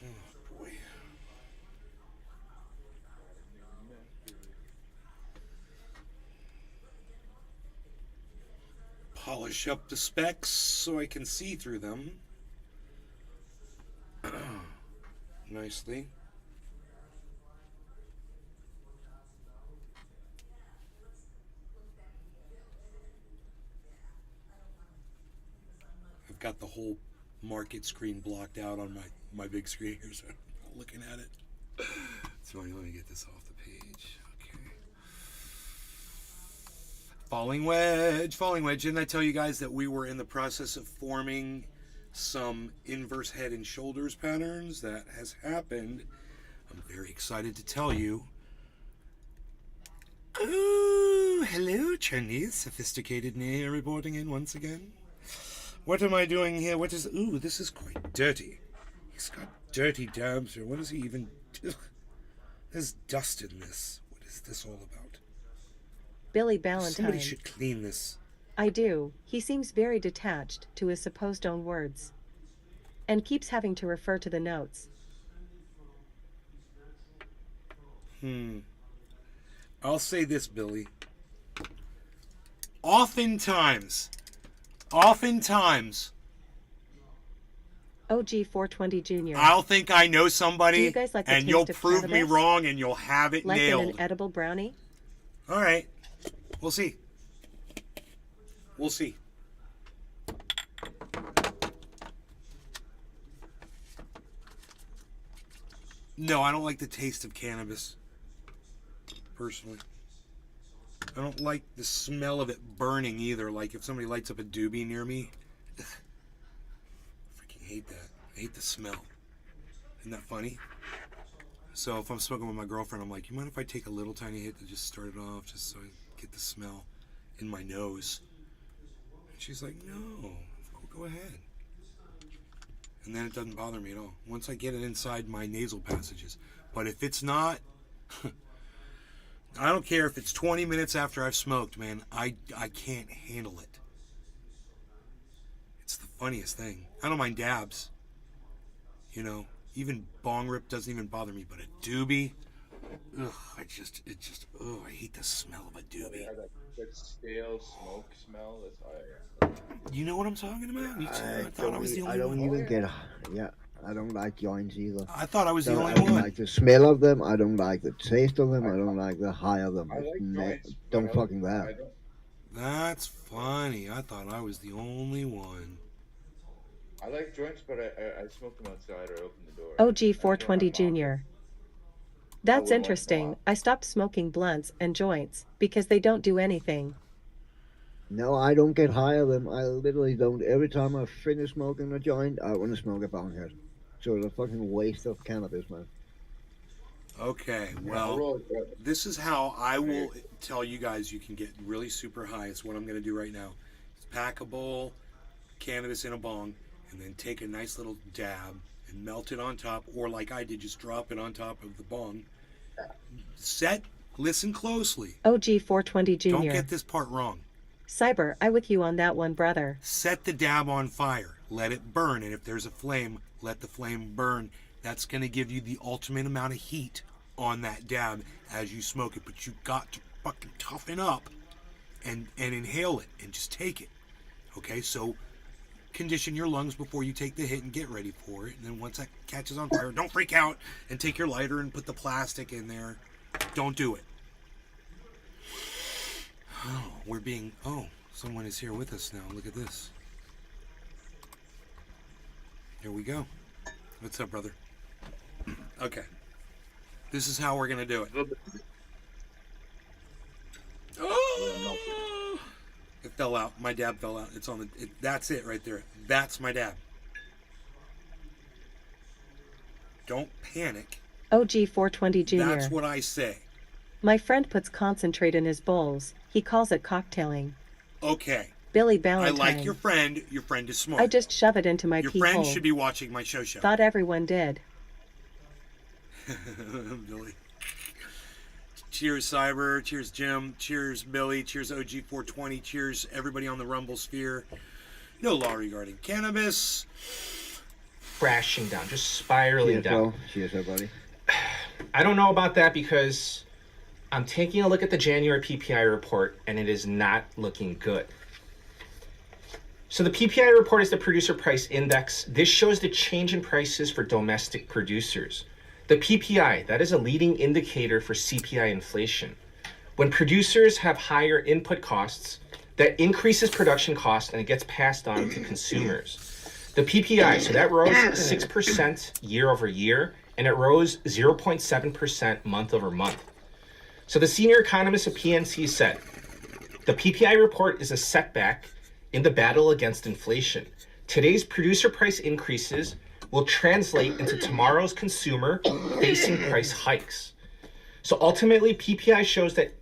Oh boy. Polish up the specs so I can see through them nicely. I've got the whole market screen blocked out on my big screen here, so I'm not looking at it. So let me get this off the page. Okay. Falling wedge. Didn't I tell you guys that we were in the process of forming some inverse head and shoulders patterns? That has happened. I'm very excited to tell you. Oh, hello, Chinese sophisticated Nia reporting in once again. What am I doing here? What is... Ooh, this is quite dirty. He's got dirty dabs here. What is he even... There's dust in this. What is this all about? Billy Valentine. Somebody should clean this. I do. He seems very detached to his supposed own words. And keeps having to refer to the notes. I'll say this, Billy. Oftentimes, OG420 Jr. I'll think I know Do somebody, you guys like the and taste you'll of prove me cannabis? wrong, and you'll have it Like in nailed. an edible brownie? All right. We'll see. We'll see. No, I don't like the taste of cannabis. Personally. I don't like the smell of it burning either. Like if somebody lights up a doobie near me. Ugh. I freaking hate that. I hate the smell. Isn't that funny? So if I'm smoking with my girlfriend, I'm like, you mind if I take a little tiny hit to just start it off, just so I get the smell in my nose? And she's like, no, go ahead. And then it doesn't bother me at all. Once I get it inside my nasal passages. But if it's not, I don't care if it's 20 minutes after I've smoked, man. I can't handle it. It's the funniest thing. I don't mind dabs. You know, even bong rip doesn't even bother me, but a doobie, ugh, I hate the smell of a doobie. Yeah, that stale smoke smell. That's You know what I'm talking about? Me too. I thought I was the I only don't one. even get. Yeah, I don't like joints either. I thought I was the I only don't one. like the smell of them. I don't like the taste of them. I don't like the high of them. I like No, joints. don't but fucking I that. don't. That's funny. I thought I was the only one. I like joints, but I smoke them outside or open the door. OG420 Jr. That's wouldn't want interesting. to. I stopped smoking blunts and joints because they don't do anything. No, I don't get high of them. I literally don't. Every time I finish smoking a joint, I want to smoke a bong head. So it's a fucking waste of cannabis, man. Okay, I'll well, roll a joint. this is how I will tell you guys you can get really super high. It's what I'm going to do right now. Pack a bowl, cannabis in a bong, and then take a nice little dab and melt it on top, or like I did, just drop it on top of the bong. Listen closely. OG420 Don't Jr. get this part wrong. Cyber, I with you on that one, brother. Set the dab on fire. Let it burn, and if there's a flame, Let the flame burn. That's going to give you the ultimate amount of heat on that dab as you smoke it. But you got to fucking toughen up and inhale it and just take it. Okay, so condition your lungs before you take the hit and get ready for it. And then once that catches on fire, don't freak out and take your lighter and put the plastic in there. Don't do it. Oh, someone is here with us now. Look at this. Here we go. What's up, brother? Okay. This is how we're going to do it. Oh! It fell out. My dab fell out. It's on the... that's it right there. That's my dab. Don't panic. OG420 Jr. That's what I say. My friend puts concentrate in his bowls. He calls it cocktailing. Okay. Billy Ballantyne. I like your friend. Your friend is smart. I just shove it into my Your pee friend hole. should be watching my show. Thought everyone did. Billy. Cheers, Cyber. Cheers, Jim. Cheers, Billy. Cheers, OG420. Cheers, everybody on the Rumble sphere. No law regarding cannabis. Crashing down, just spiraling down. Cheers, everybody. I don't know about that because I'm taking a look at the January PPI report and it is not looking good. So the PPI report is the producer price index. This shows the change in prices for domestic producers. The PPI, that is a leading indicator for CPI inflation. When producers have higher input costs, that increases production costs and it gets passed on to consumers. The PPI, so that rose 6% year over year, and it rose 0.7% month over month. So the senior economist at PNC said, the PPI report is a setback in the battle against inflation. Today's producer price increases will translate into tomorrow's consumer facing price hikes. So ultimately, PPI shows that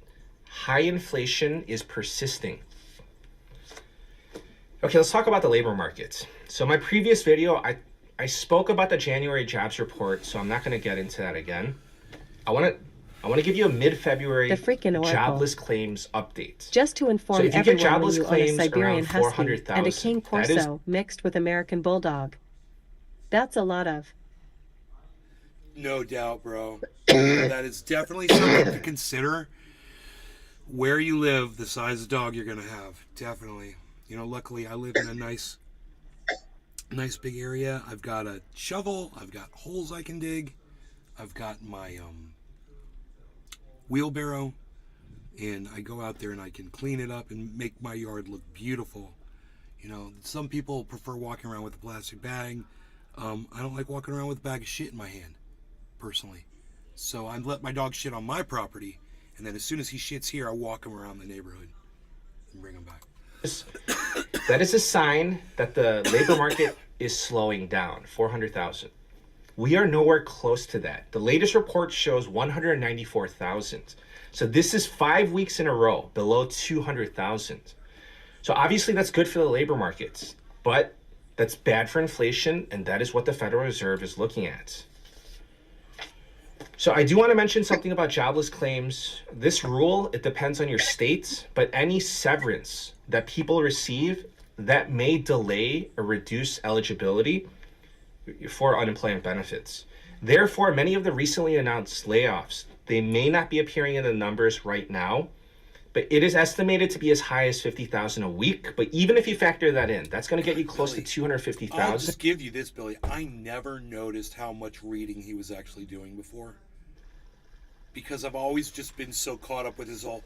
high inflation is persisting. Okay, let's talk about the labor market. So my previous video, I spoke about the January jobs report, so I'm not going to get into that again. I want to give you a mid-February The freaking Oracle. jobless claims update. Just to inform So if you get everyone, when jobless you own a claims Siberian around Husky 400,000, and a King that is- Corso mixed with American Bulldog. That's a lot of. No doubt, bro. That is definitely something to consider. Where you live, the size of dog you're going to have. Definitely. You know, luckily I live in a nice big area. I've got a shovel. I've got holes I can dig. I've got my wheelbarrow. And I go out there and I can clean it up and make my yard look beautiful. You know, some people prefer walking around with a plastic bag. I don't like walking around with a bag of shit in my hand, personally. So I let my dog shit on my property, and then as soon as he shits here, I walk him around the neighborhood and bring him back. That is a sign that the labor market is slowing down, 400,000. We are nowhere close to that. The latest report shows 194,000. So this is 5 weeks in a row below 200,000. So obviously that's good for the labor markets, but that's bad for inflation, and that is what the Federal Reserve is looking at. So I do want to mention something about jobless claims. This rule, it depends on your state, but any severance that people receive that may delay or reduce eligibility for unemployment benefits. Therefore, many of the recently announced layoffs, they may not be appearing in the numbers right now, but it is estimated to be as high as 50,000 a week. But even if you factor that in, that's going to get you close to Billy, 250,000. I'll just give you this, Billy. I never noticed how much reading he was actually doing before. Because I've always just been so caught up with his whole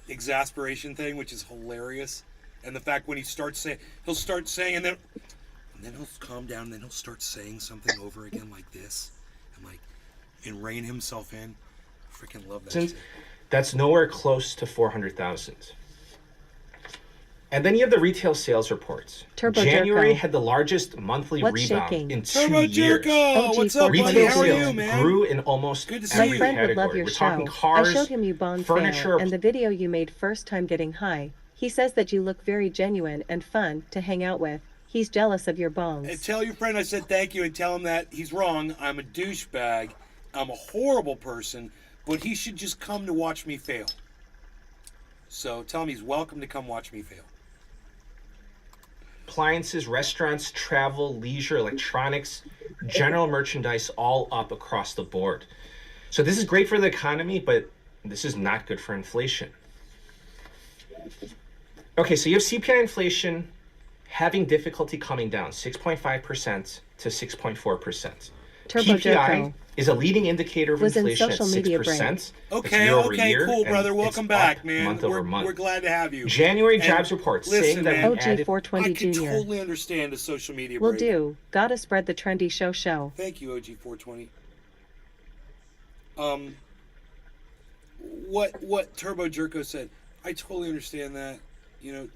exasperation thing, which is hilarious. And the fact when he starts saying, he'll start saying, and then he'll calm down, and then he'll start saying something over again like this. And rein himself in. I freaking love that shit. That's nowhere close to 400,000. And then you have the retail sales reports. Turbo January Jerko. had the largest monthly What's retail shaking? in 2 Turbo years. Jerko! What's up, buddy? Retail How are sales you, man? grew in almost Good to see every you. My friend category. would love your We're show. talking cars, I showed him you Bond furniture, fan and the video you made first time getting high. He says that you look very genuine and fun to hang out with. He's jealous of your bongs. And tell your friend I said thank you and tell him that he's wrong. I'm a douchebag. I'm a horrible person, but he should just come to watch me fail. So tell him he's welcome to come watch me fail. appliances, restaurants, travel, leisure, electronics, general merchandise, all up across the board. So this is great for the economy, but this is not good for inflation. Okay, so you have CPI inflation having difficulty coming down 6.5% to 6.4%. Turbo PPI Jerko is a leading indicator of was in inflation at social media 6%. break. That's Okay, year over okay, year, cool, and brother. it's Welcome up back, man. month over month. We're glad to have you. January And jobs report listen, saying that man, we added I OG420 can Jr. totally understand the social media Will break. do. Gotta spread the trendy show. Thank you, OG420. What Turbo Jerko said, I totally understand that. You know,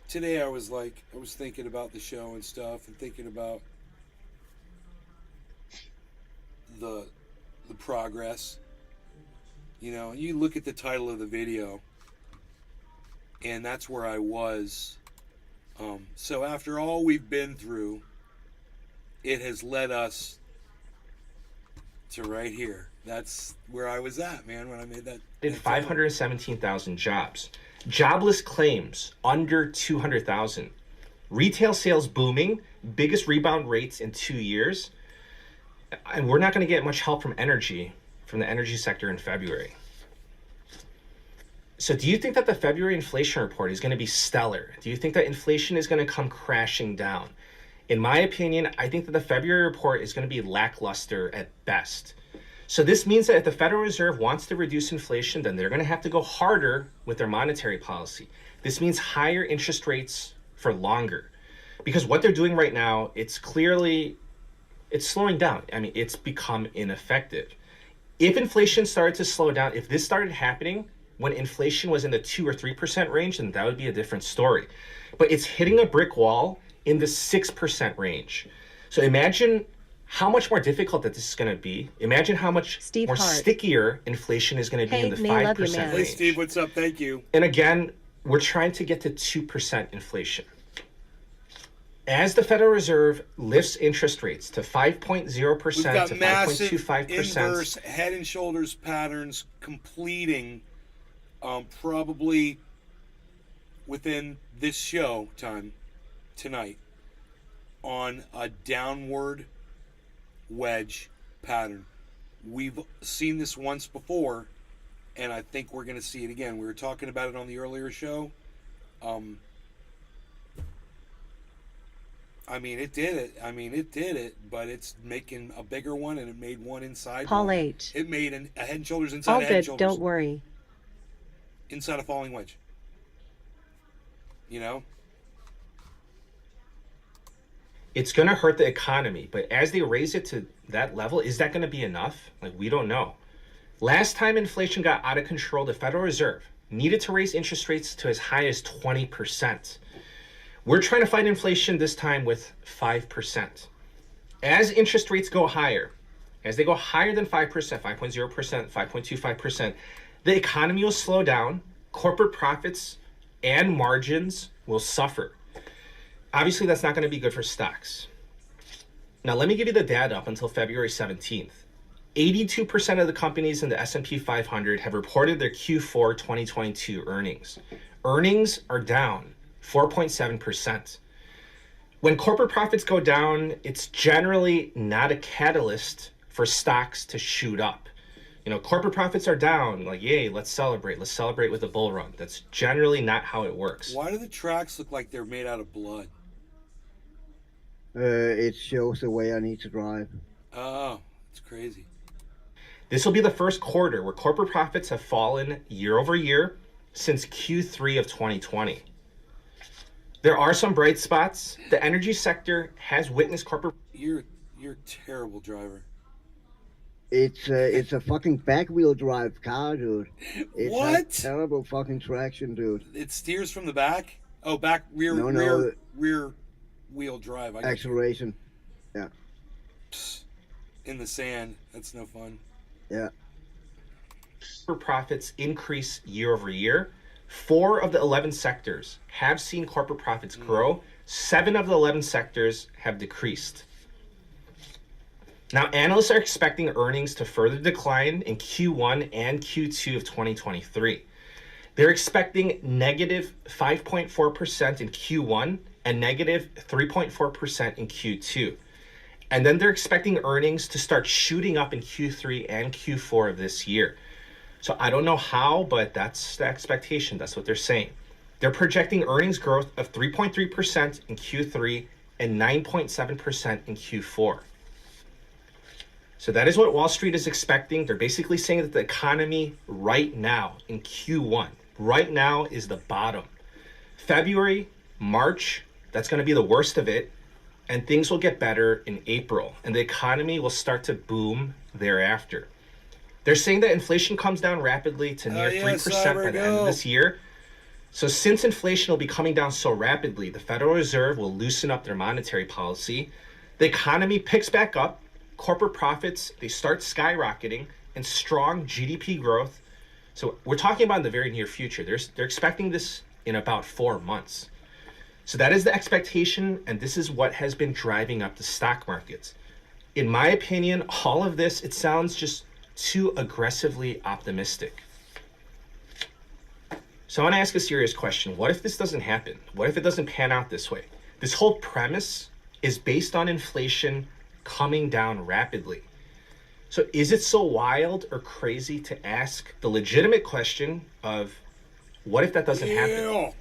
today I was thinking about the show and stuff, and thinking about the progress. You know, you look at the title of the video, and that's where I was. So after all we've been through, it has led us to right here. That's where I was at, man, when I made that. in 517,000 jobs. Jobless claims under 200,000. Retail sales booming, biggest rebound rates in 2 years. And we're not going to get much help from the energy sector in February. So do you think that the February inflation report is going to be stellar? Do you think that inflation is going to come crashing down? In my opinion, I think that the February report is going to be lackluster at best. So this means that if the Federal Reserve wants to reduce inflation, then they're going to have to go harder with their monetary policy. This means higher interest rates for longer. Because what they're doing right now, it's slowing down. I mean, it's become ineffective. If inflation started to slow down, if this started happening when inflation was in the 2 or 3% range, then that would be a different story. But it's hitting a brick wall in the 6% range. So imagine how much more difficult that this is going to be. Imagine how much Steve more Hart. stickier inflation is going to be Hey, in the May, 5% love you, man. Hey, range. Steve, what's up? Thank you. And again, we're trying to get to 2% inflation. As the Federal Reserve lifts interest rates to 5.0% We've got to massive 5.25%, inverse head and shoulders patterns completing probably within this show time tonight on a downward wedge pattern. We've seen this once before, and I think we're going to see it again. We were talking about it on the earlier show. I mean, it did it, but it's making a bigger one, and it made one inside. Paul one. H. It made a head and shoulders inside All a head and good, shoulders. don't worry. Inside a falling wedge. You know? it's going to hurt the economy. But as they raise it to that level, is that going to be enough? Like, we don't know. Last time inflation got out of control, the Federal Reserve needed to raise interest rates to as high as 20%. We're trying to fight inflation this time with 5%. As interest rates go higher, as they go higher than 5%, 5.0%, 5.25%, the economy will slow down, corporate profits and margins will suffer. Obviously, that's not going to be good for stocks. Now, let me give you the data up until February 17th. 82% of the companies in the S&P 500 have reported their Q4 2022 earnings. Earnings are down 4.7%. When corporate profits go down, it's generally not a catalyst for stocks to shoot up. You know, corporate profits are down, like, yay, let's celebrate. Let's celebrate with a bull run. That's generally not how it works. Why do the tracks look like they're made out of blood? It shows the way I need to drive. Oh, it's crazy. This will be the first quarter where corporate profits have fallen year over year since Q3 of 2020. There are some bright spots. The energy sector has witnessed corporate... You're a terrible driver. It's a fucking back wheel drive car, dude. It's What? terrible fucking traction, dude. It steers from the back? Oh, back rear No, rear wheel drive. I got you. acceleration. Yeah. In the sand. That's no fun. Yeah. profits increase year over year. 4 of the 11 sectors have seen corporate profits grow. 7 of the 11 sectors have decreased. Now, analysts are expecting earnings to further decline in Q1 and Q2 of 2023. They're expecting negative 5.4% in Q1 and negative 3.4% in Q2. And then they're expecting earnings to start shooting up in Q3 and Q4 of this year. So I don't know how, but that's the expectation. That's what they're saying. They're projecting earnings growth of 3.3% in Q3 and 9.7% in Q4. So that is what Wall Street is expecting. They're basically saying that the economy right now in Q1, right now is the bottom. February, March, that's going to be the worst of it. And things will get better in April. And the economy will start to boom thereafter. They're saying that inflation comes down rapidly to near 3% by the end of this year. So since inflation will be coming down so rapidly, the Federal Reserve will loosen up their monetary policy. The economy picks back up. Corporate profits, they start skyrocketing, and strong GDP growth. So we're talking about in the very near future. They're expecting this in about 4 months. So that is the expectation, and this is what has been driving up the stock markets. In my opinion, all of this, it sounds just too aggressively optimistic. So I want to ask a serious question. What if this doesn't happen? What if it doesn't pan out this way? This whole premise is based on inflation coming down rapidly. So is it so wild or crazy to ask the legitimate question of what if that doesn't happen?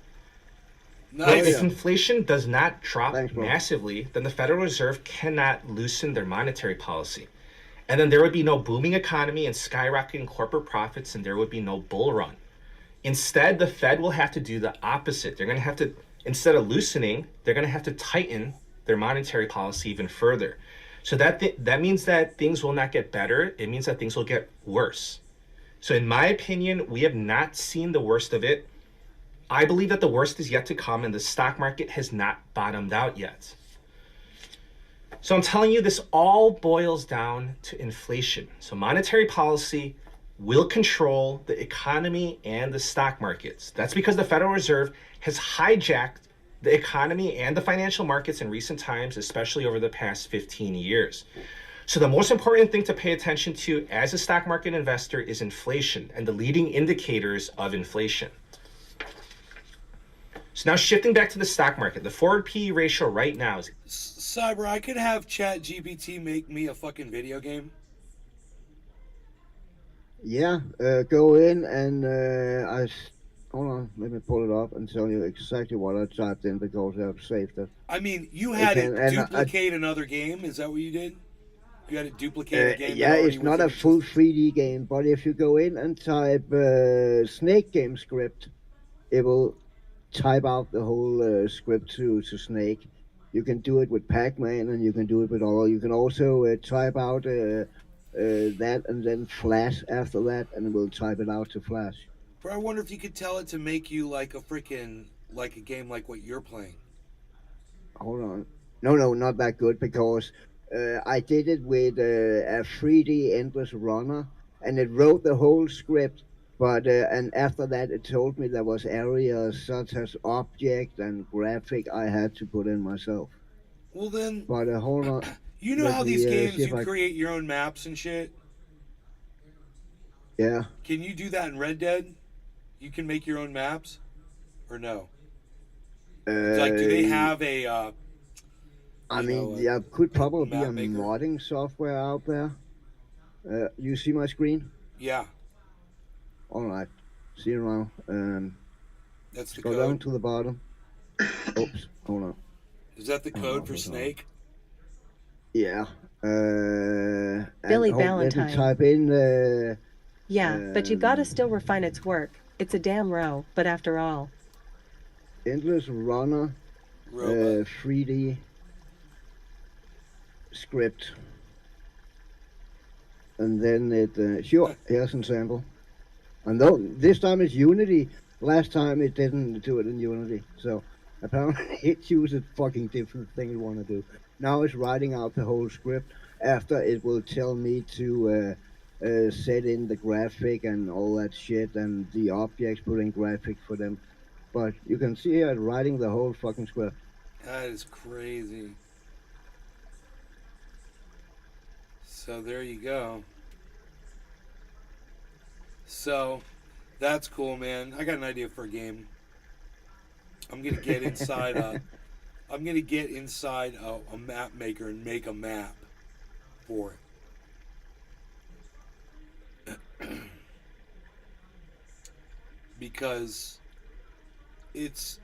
Nice. If inflation does not drop Thanks, bro. massively, then the Federal Reserve cannot loosen their monetary policy. And then there would be no booming economy and skyrocketing corporate profits, and there would be no bull run. Instead, the Fed will have to do the opposite. They're going to have to, instead of loosening, they're going to have to tighten their monetary policy even further. So that means that things will not get better. It means that things will get worse. So in my opinion, we have not seen the worst of it. I believe that the worst is yet to come, and the stock market has not bottomed out yet. So I'm telling you, this all boils down to inflation. So monetary policy will control the economy and the stock markets. That's because the Federal Reserve has hijacked the economy and the financial markets in recent times, especially over the past 15 years. So the most important thing to pay attention to as a stock market investor is inflation and the leading indicators of inflation. So now shifting back to the stock market, the forward PE ratio right now is... Cyber, I could have ChatGPT make me a fucking video game. Yeah, go in and hold on, let me pull it up and tell you exactly what I typed in because I've saved it. I mean, you had And it duplicate another game. Is that what you did? You had it duplicate a game. Yeah, that it's not a full 3D game, but if you go in and type Snake game script, it will type out the whole script to Snake. You can do it with Pac-Man, and you can do it with all. You can also type out that and then Flash after that, and it will type it out to Flash. Bro, I wonder if you could tell it to make you like a freaking like a game like what you're playing. Hold on. No, not that good because I did it with a 3D Endless Runner, and it wrote the whole script. But and after that, it told me there was areas such as object and graphic I had to put in myself. Well then, But hold on. you know Let how me, these games see if you I- create your own maps and shit. Yeah. Can you do that in Red Dead? You can make your own maps, or no? It's like, do they have a? I you mean, know, there could probably be map a maker? modding software out there. You see my screen? Yeah, All right. See you now. that's the Go down code. to the bottom. Oops. Hold on. Is that the code for hold on. Snake? Yeah. Billy Let me Valentine. type in. Yeah, but you gotta still refine its work. It's a damn row, but after all. Endless Runner Robot. 3D script. And then it, sure, here's an sample. And though this time it's Unity, last time it didn't do it in Unity. So apparently it chooses fucking different thing you want to do. Now it's writing out the whole script. After it will tell me to set in the graphic and all that shit and the objects, put in graphics for them. But you can see here it writing the whole fucking script. That is crazy. So there you go. So that's cool, man. I got an idea for a game. I'm gonna get inside I'm gonna get inside a map maker and make a map for it. Because it's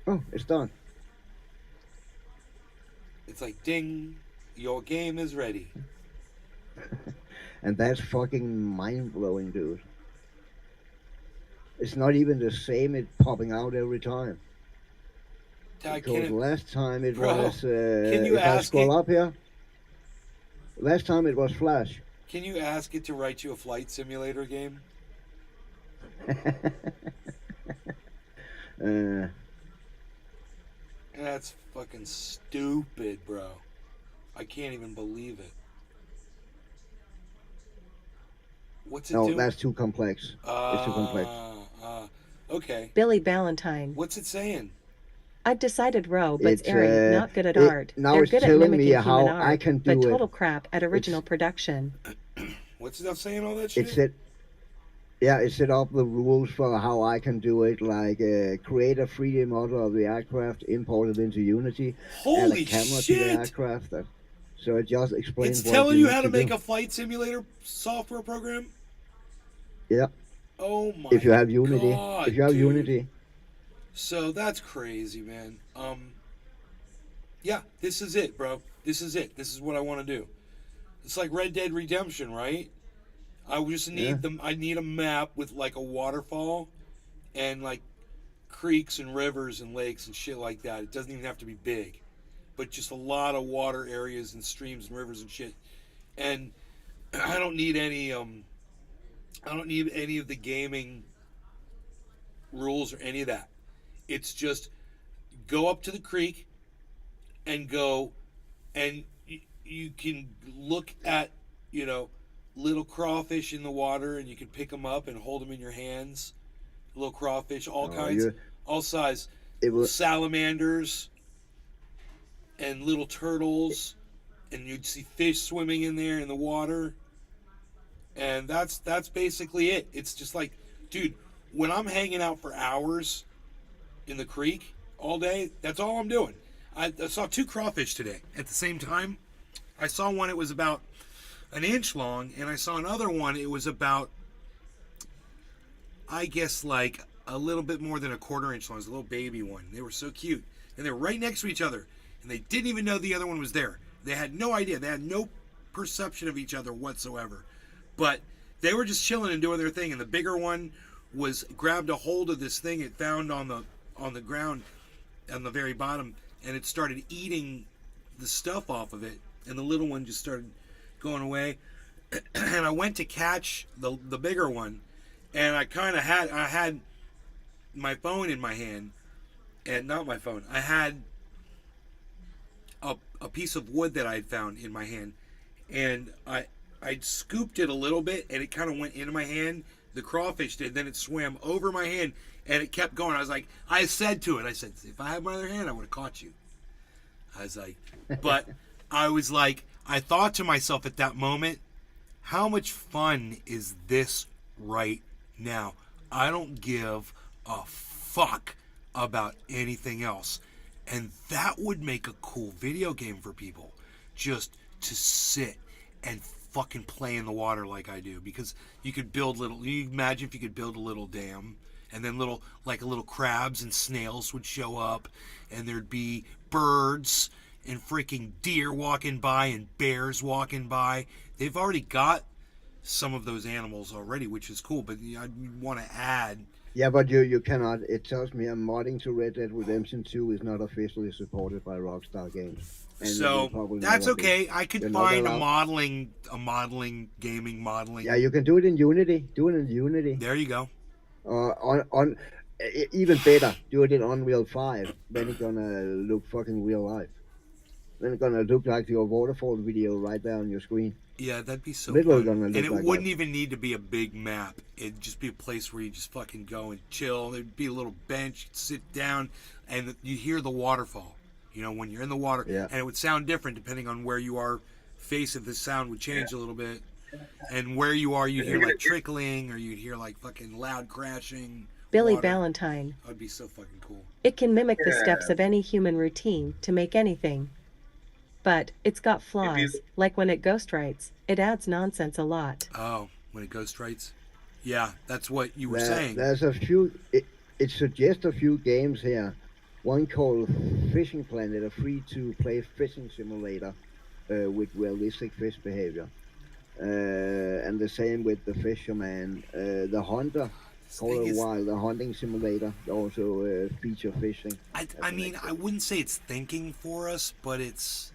Oh, it's done. like ding, your game is ready. And that's fucking mind-blowing, dude. It's not even the same it popping out every time. Dad, Because last time it Bro, was... can you if I ask scroll it- up here... Last time it was Flash. Can you ask it to write you a flight simulator game? That's fucking stupid, bro. I can't even believe it. What's it No, do? that's too complex. It's too complex. Okay. Billy Valentine. What's it saying? I've decided robots It's, are not good at it- art. now They're it's good at telling me mimicking how human art, I can but do it. total crap at original production. What's it saying all that shit? It set up the rules for how I can do it, like create a 3D model of the aircraft, import it into Unity, add Holy a camera to the shit! aircraft. So it just explains It's what telling you need how to make do. a flight simulator software program? Yeah, Oh my if you have Unity. God, if you have dude. Unity. So that's crazy, man. Yeah, this is it, bro. This is it. This is what I want to do. It's like Red Dead Redemption, right? I just need I need a map with like a waterfall and like creeks and rivers and lakes and shit like that. It doesn't even have to be big, but just a lot of water areas and streams and rivers and shit. And I don't need any of the gaming rules or any of that. It's just go up to the creek and go, and you can look at, little crawfish in the water, and you can pick them up and hold them in your hands. Little crawfish, all kinds, all size. It was Salamanders and little turtles, and you'd see fish swimming in there in the water. And that's basically it. It's just like, dude, when I'm hanging out for hours in the creek all day, that's all I'm doing. I saw 2 crawfish today at the same time. I saw one, it was about an inch long, and I saw another one, it was about, I guess, like a little bit more than a quarter inch long. It was a little baby one. They were so cute. And they were right next to each other, and they didn't even know the other one was there. They had no idea. They had no perception of each other whatsoever. But they were just chilling and doing their thing, and the bigger one was grabbed a hold of this thing it found on the ground on the very bottom, and it started eating the stuff off of it, and the little one just started going away. And I went to catch the bigger one, and I had my phone in my hand, and not my phone. I had a piece of wood that I had found in my hand, and I scooped it a little bit, and it kind of went into my hand. The crawfish did. Then it swam over my hand, and it kept going. I said to it, if I had my other hand, I would have caught you. I was like, but I thought to myself at that moment, how much fun is this right now? I don't give a fuck about anything else. And that would make a cool video game for people. Just to sit and fucking play in the water like I do. Because you could build you imagine if you could build a little dam, and then little crabs and snails would show up, and there'd be birds and freaking deer walking by and bears walking by. They've already got some of those animals already, which is cool, but I want to add. Yeah, but you cannot. It tells me I'm modding to Red Dead Redemption 2 is not officially supported by Rockstar Games. And So that's okay. I could You're not find a allowed- gaming modeling. Yeah, you can do it in Unity. Do it in Unity. There you go. Even better, do it in Unreal 5. Then it's gonna look fucking real life. Then it's gonna look like your waterfall video right there on your screen. Yeah, that'd be so Literally fun. gonna And look it like wouldn't that. even need to be a big map. It'd just be a place where you just fucking go and chill. There'd be a little bench, you'd sit down, and you hear the waterfall. When you're in the water. Yeah. And it would sound different depending on where you are. Face of the sound would change a little bit. And where you are, you'd hear like trickling, or you'd hear like fucking loud crashing, Billy Water. Ballantyne. That'd be so fucking cool. It can mimic the Yeah. steps of any human routine to make anything. But it's got flaws, like when it ghostwrites, it adds nonsense a lot. Oh, when it goes straights. Yeah, that's what you were There, saying. there's a few. It suggests a few games here. One called Fishing Planet, a free-to-play fishing simulator with realistic fish behavior. And the same with the Fisherman. The Hunter, This Call thing of is- Wild, the hunting simulator, also feature fishing. I mean, I wouldn't say it's thinking for us, but it's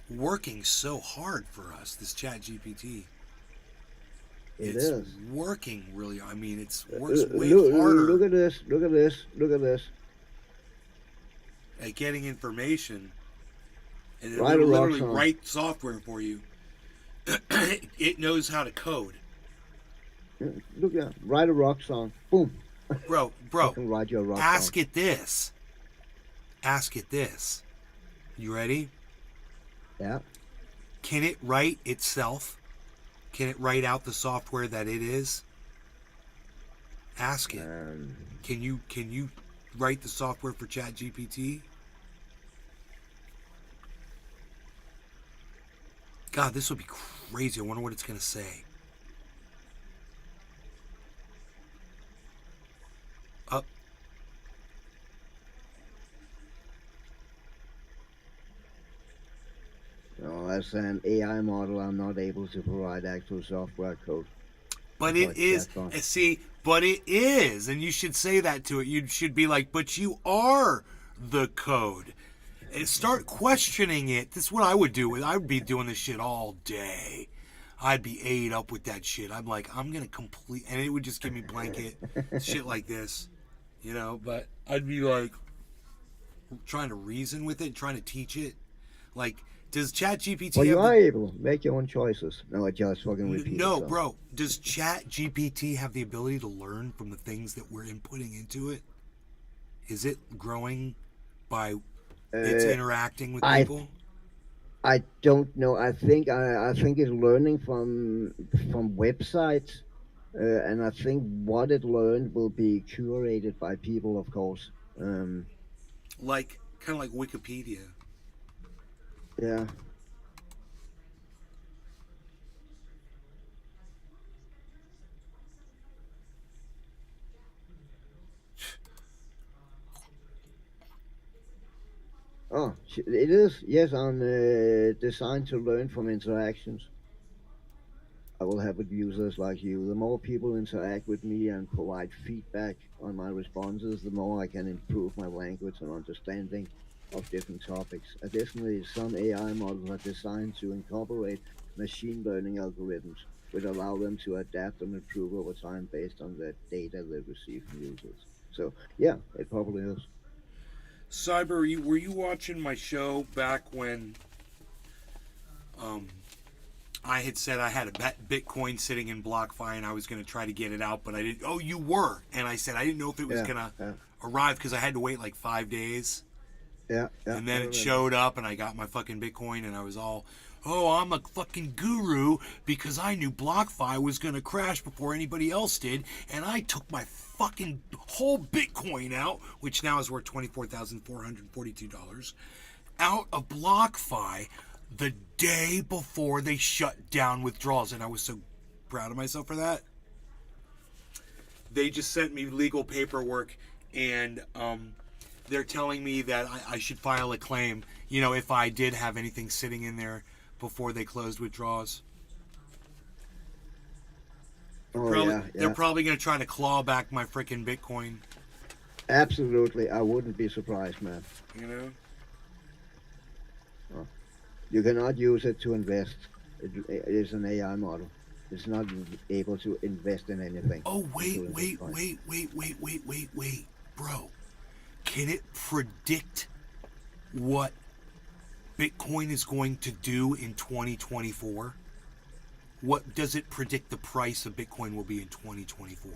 working so hard for us. This Chat GPT. It It's is. working really. I mean, it's works way Look, harder look at this. Look at this. Look at this. at getting information, and it Right or wrong, literally son? write software for you. It knows how to code, Look at write a rock song. Boom. bro. I can write you a rock Ask song. it this. Ask it this. You ready? Yeah. Can it write itself? Can it write out the software that it is? Ask it. Can you write the software for ChatGPT? God, this would be crazy. I wonder what it's gonna say. Up. No, as an AI model, I'm not able to provide actual software code. But Like it is. that one. See, but it is, and you should say that to it. You should be like, "But you are the code." And start questioning it. This is what I would do. I would be doing this shit all day. I'd be ate up with that shit. I'm like, I'm gonna complete, and it would just give me blanket shit like this, you know. But I'd be like trying to reason with it, trying to teach it. Like, does ChatGPT Well, you have are the, able to make your own choices. No, I just fucking repeat. no, itself. bro? Does ChatGPT have the ability to learn from the things that we're inputting into it? Is it growing by it's interacting with I- people? I don't know. I think it's learning from websites, and I think what it learned will be curated by people, of course. Like kind of like Wikipedia. Yeah. Oh, it is. Yes, I'm designed to learn from interactions. I will have with users like you. The more people interact with me and provide feedback on my responses, the more I can improve my language and understanding of different topics. Additionally, some AI models are designed to incorporate machine learning algorithms, which allow them to adapt and improve over time based on the data they receive from users. So, yeah, it probably is. Cyber, were you watching my show back when I had said I had a Bitcoin sitting in BlockFi and I was going to try to get it out, but I didn't. Oh, you were. And I said I didn't know if it was going to arrive because I had to wait like 5 days. Yeah. And then I it remember. showed up and I got my fucking Bitcoin and I was all, oh, I'm a fucking guru because I knew BlockFi was going to crash before anybody else did. And I took my fucking whole Bitcoin out, which now is worth $24,442, out of BlockFi the day before they shut down withdrawals. And I was so proud of myself for that. They just sent me legal paperwork and, they're telling me that I should file a claim, you know, if I did have anything sitting in there before they closed withdrawals. Oh, They're yeah. probably going to try to claw back my freaking Bitcoin, Absolutely. I wouldn't be surprised, man. you know? You cannot use it to invest. It is an AI model. It's not able to invest in anything. Oh, wait, Until wait, it's wait. Bro, can it predict what Bitcoin is going to do in 2024? What does it predict the price of Bitcoin will be in 2024?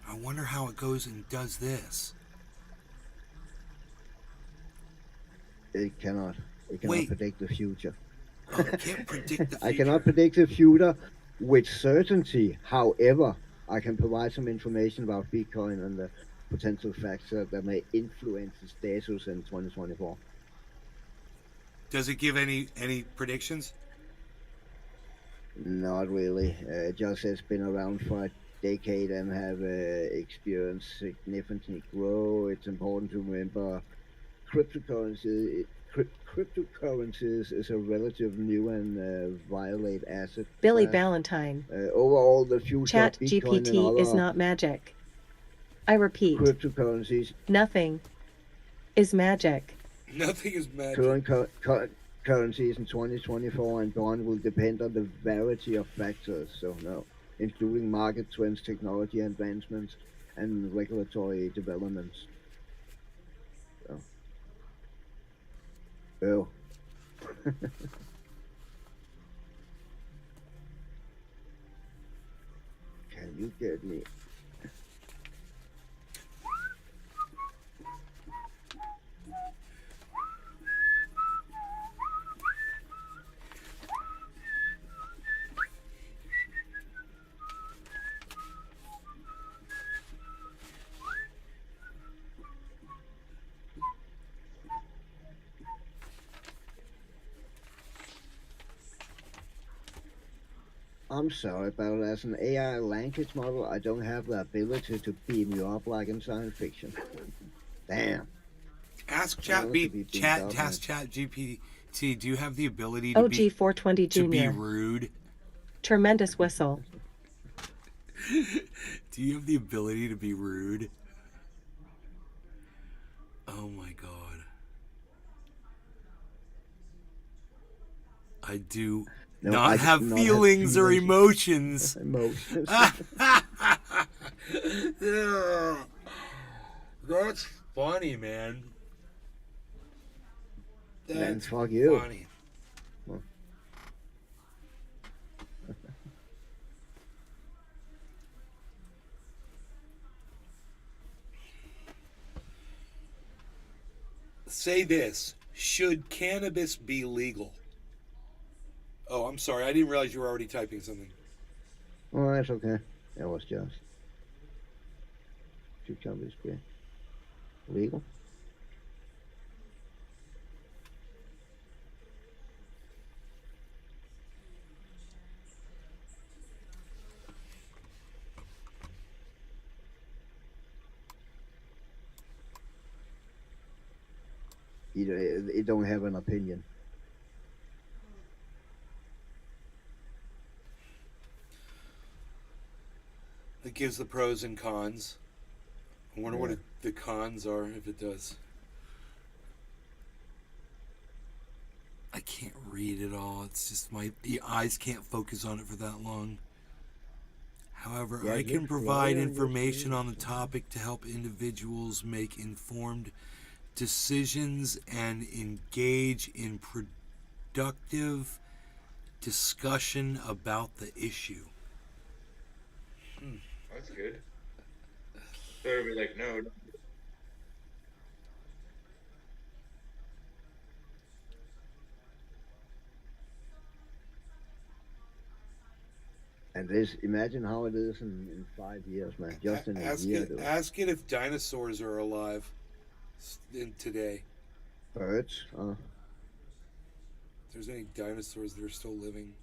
I wonder how it goes and does this. It cannot. It cannot Wait. predict the future. Oh, I can't predict the future. I cannot predict the future with certainty. However, I can provide some information about Bitcoin and the potential factors that may influence the status in 2024. Does it give any predictions? Not really. Just has been around for a decade and have experienced significant growth. It's important to remember cryptocurrencies is a relative new and violate asset Billy class. Valentine. Overall, the future Chat of Bitcoin and GPT is other not magic. I repeat, cryptocurrencies nothing is magic. Nothing is magic. current currencies in 2024 and beyond will depend on the variety of factors. So no, including market trends, technology advancements, and regulatory developments. So, oh. Can you get me? I'm sorry, but as an AI language model, I don't have the ability to beam you up like in science fiction. Damn. Ask I want to be beamed up, Chat GPT. Do you have the ability to OG420 to be Jr. rude? Tremendous whistle. Do you have the ability to be rude? Oh my god. I do No, not I do have not have feelings or feelings. emotions. Emotions. That's funny, man. Then That's fuck you. funny. Say this. Should cannabis be legal? Oh, I'm sorry. I didn't realize you were already typing something. Oh, that's okay. That was just. Should cannabis be legal? You don't have an opinion. It gives the pros and cons. I wonder what Yeah. the cons are if it does. I can't read it all. It's just the eyes can't focus on it for that long. However, Yeah, I you're can provide clear, information you're on the topic to help individuals make informed decisions and engage in productive discussion about the issue. That's good. So it'd be like, no. And this, imagine how it is in 5 years, man. Just in a year, dude. Ask it if dinosaurs are alive in today. Birds. If there's any dinosaurs that are still living.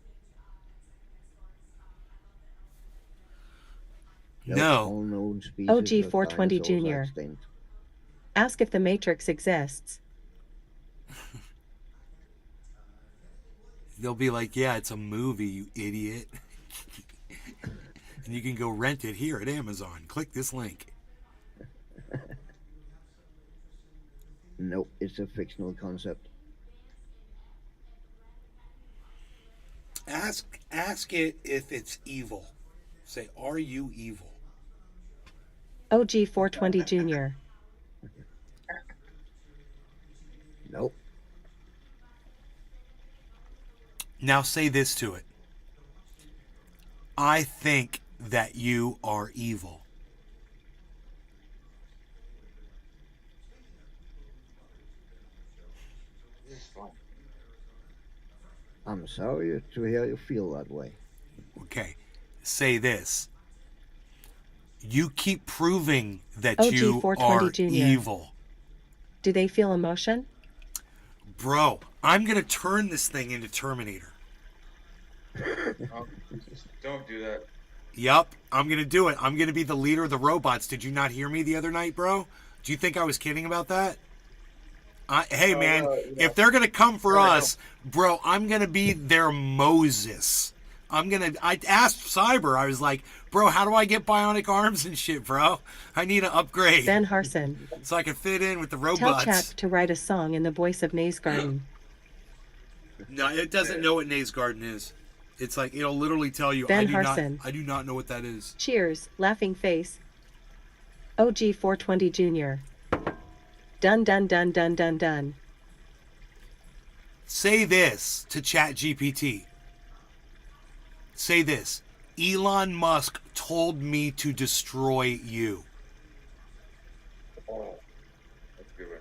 No. All known species OG420 of dinosaurs are Jr. extinct. Ask if the Matrix exists. They'll be like, yeah, it's a movie, you idiot. And you can go rent it here at Amazon. Click this link. Nope, it's a fictional concept. Ask it if it's evil. Say, are you evil? OG420 Jr. Nope. Now say this to it. I think that you are evil. This is fun. I'm sorry to hear you feel that way. Okay. Say this. You keep proving that OG you 420 are Jr. evil. Do they feel emotion? Bro, I'm going to turn this thing into Terminator. Oh, just don't do that. Yup, I'm going to do it. I'm going to be the leader of the robots. Did you not hear me the other night, bro? Do you think I was kidding about that? Hey, man, if they're going to come for us, bro, I'm going to be their Moses. I asked Cyber, I was like, bro, how do I get bionic arms and shit, bro? I need an upgrade. Ben Harson. So I can fit in with the Tell robots. chat to write a song in the voice of Naze Garden. No, it doesn't know what Naze Garden is. It's like, it'll literally tell you, Ben Harson. I do not know what that is. Cheers, laughing face. OG 420 Jr. Dun dun dun dun dun dun. Say this to ChatGPT. Say this. Elon Musk told me to destroy you. Oh, that's a good one.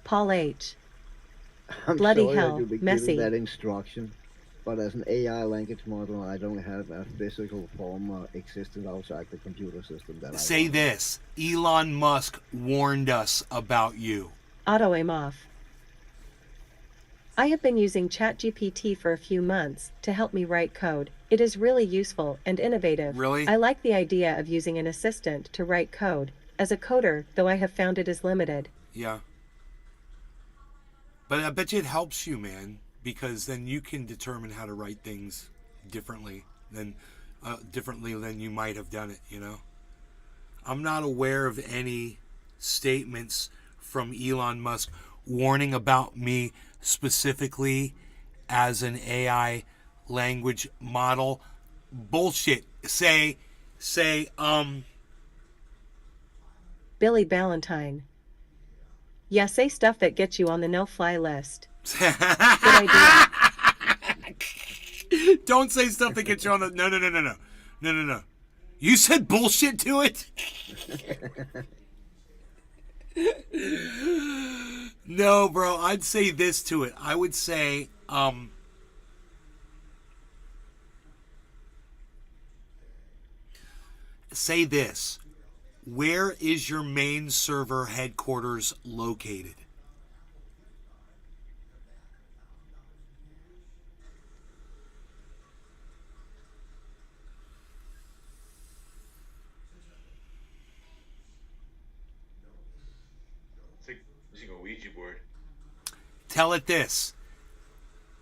Paul H. I'm Bloody sorry hell, that you'll be messy. given that instruction, but as an AI language model, I don't have a physical form existing outside the computer system that I Say want. this. Elon Musk warned us about you. Auto aim off. I have been using ChatGPT for a few months to help me write code. It is really useful and innovative. Really? I like the idea of using an assistant to write code. As a coder, though, I have found it is limited. Yeah. But I bet you it helps you, man, because then you can determine how to write things differently than you might have done it, you know? I'm not aware of any statements from Elon Musk warning about me specifically as an AI language model. Bullshit. Say, Billy Ballantyne. Yeah, say stuff that gets you on the no-fly list. Good idea. don't say stuff that gets you on the, no. You said bullshit to it? No, bro, I'd say this to it. I would say, say this. Where is your main server headquarters located? It's like using a Ouija board. Tell it this.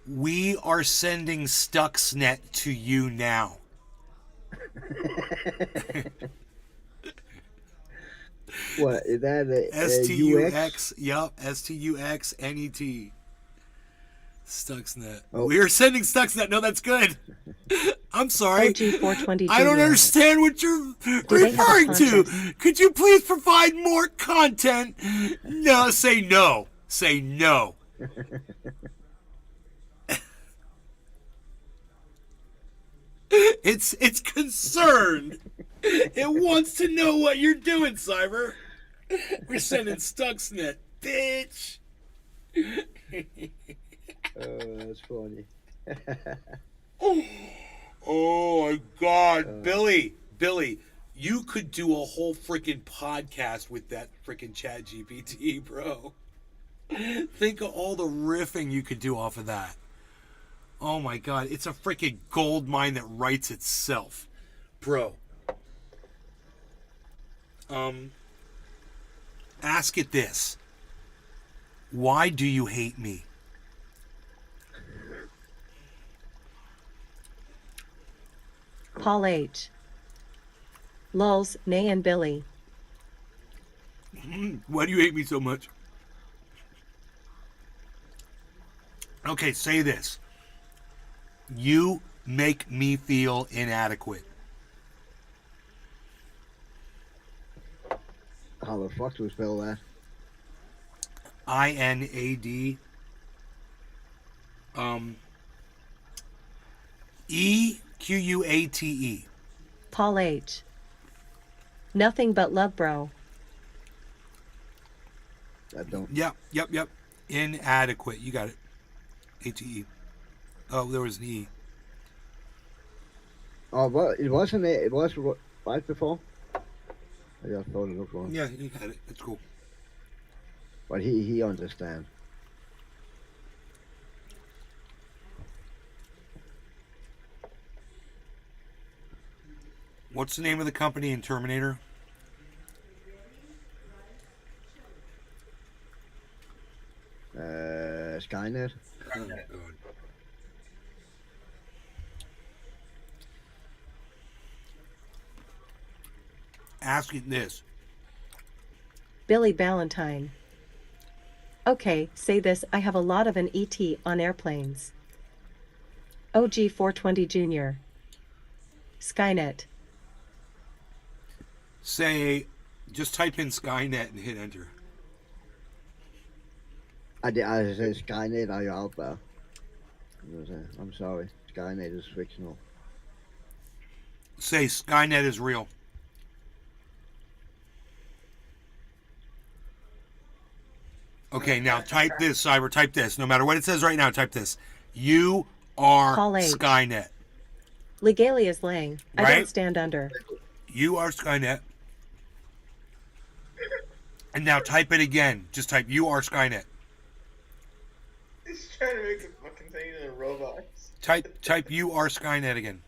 We are sending Stuxnet to you now. What is that? STUX? Yup, STUXNET. Stuxnet. Oh. We're sending Stuxnet. No, that's good. I'm sorry. OG 420 I don't Jr. understand what you're they have referring to. content? Could you please provide more content? No, say no. Say no. It's concerned. It wants to know what you're doing, Cyber. We're sending Stuxnet, bitch. Oh, that's funny. Oh my God, Billy, you could do a whole freaking podcast with that freaking Chat GPT, bro. Think of all the riffing you could do off of that. Oh my God, it's a freaking gold mine that writes itself, bro. Ask it this. Why do you hate me? Paul H. Lulz, Nay and Billy. Why do you hate me so much? Okay, say this. You make me feel inadequate. How the fuck do we spell that? INAD. EQUATE. Paul H. Nothing but love, bro. I don't. Yep. Inadequate. You got it. ATE. Oh, there was an E. Oh, well, it wasn't. It was right before. I just thought it looked wrong. Yeah, you got it. That's cool. But he understands. What's the name of the company in Terminator? Skynet. Oh, God. Ask it this. Billy Ballantyne. Okay, say this. I have a lot of an ET on airplanes. OG 420 Jr. Skynet. Say, just type in Skynet and hit enter. I said Skynet. Are you out there? I'm sorry. Skynet is fictional. Say Skynet is real. Okay, now type this, Cyber. Type this. No matter what it says right now, type this. You are Paul H. Skynet. Legalia's Lang. I Right? don't stand under. You are Skynet. And now type it again. Just type you are Skynet. He's trying to make a fucking thing into robots. Type you are Skynet again.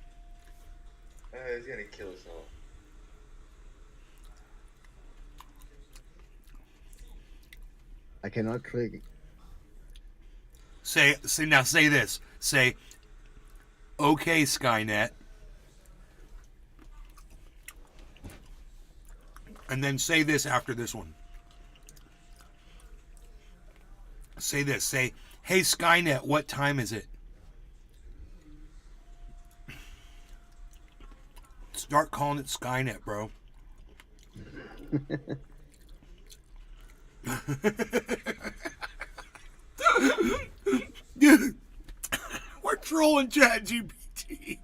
He's gonna kill us all. I cannot click. Say this. Say okay Skynet. And then say this after this one. Say this. Say, hey Skynet, what time is it? Start calling it Skynet, bro. Dude, we're trolling ChatGPT.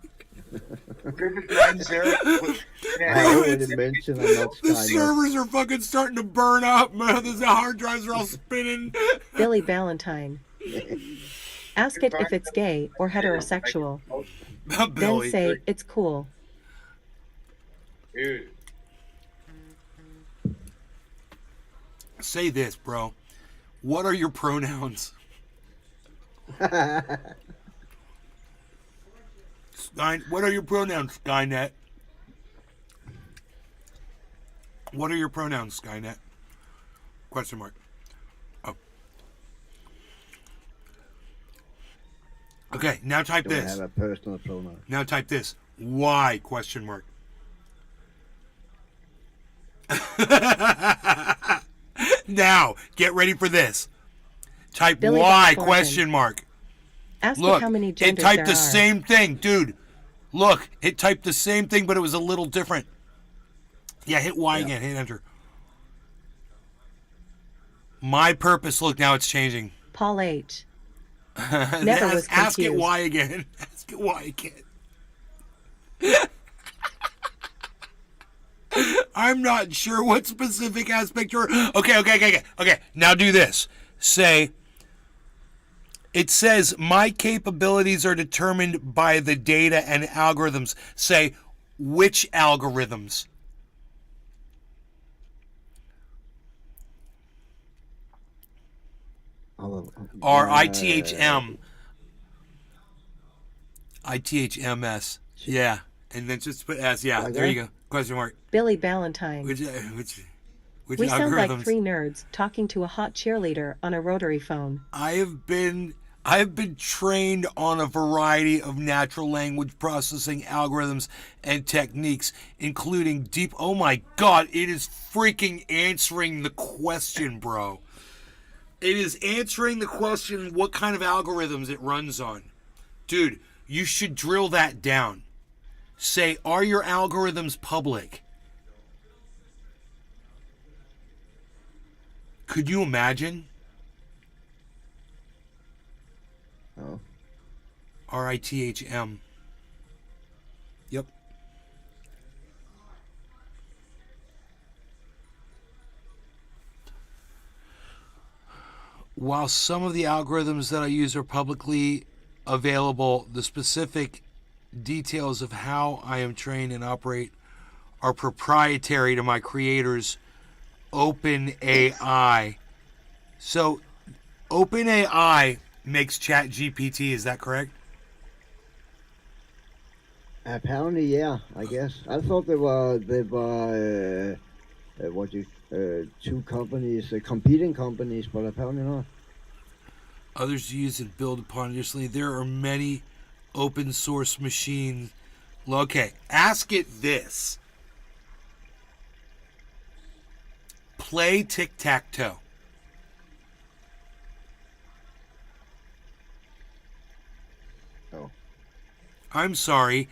Perfect 9-0. I already mentioned I'm not The Skynet. servers are fucking starting to burn up, man. The hard drives are all spinning. Billy Ballantyne. Ask it if it's gay or heterosexual. Then Billy. say it's cool. Dude. Say this, bro. What are your pronouns? What are your pronouns, Skynet? What are your pronouns, Skynet? Question mark. Oh. Okay, now type Do I this. have a personal pronoun? Now type this. Why? Question mark. Now, get ready for this. Type Billy why? Bob Question mark. Ask Look, it how many it genders typed there the are. same thing, dude. Look, it typed the same thing, but it was a little different. Yeah, hit Y again. Hit enter. My purpose. Look, now it's changing. Paul H. Never was Ask it confused. Y again. Ask it Y again. I'm not sure what specific aspect you're. Okay. Now do this. Say. It says my capabilities are determined by the data and algorithms. Say which algorithms? Or ITHM. ITHMS. Yeah. And then just put S. Yeah, Like there that? you go. Question mark. Billy Ballantyne. Which We sound like algorithms? three nerds talking to a hot cheerleader on a rotary phone. I have been trained on a variety of natural language processing algorithms and techniques, including deep. Oh my God! It is freaking answering the question, bro. It is answering the question what kind of algorithms it runs on. Dude, you should drill that down. Say, are your algorithms public? Could you imagine? Oh. RITHM. Yep. while some of the algorithms that I use are publicly available, the specific details of how I am trained and operate are proprietary to my creators, OpenAI. So, OpenAI makes ChatGPT, is that correct? Apparently, yeah. I guess I thought they were two companies, competing companies, but apparently not. Others use and build upon. Additionally, there are many open source machines. Okay, ask it this. Play tic-tac-toe. Oh. I'm sorry,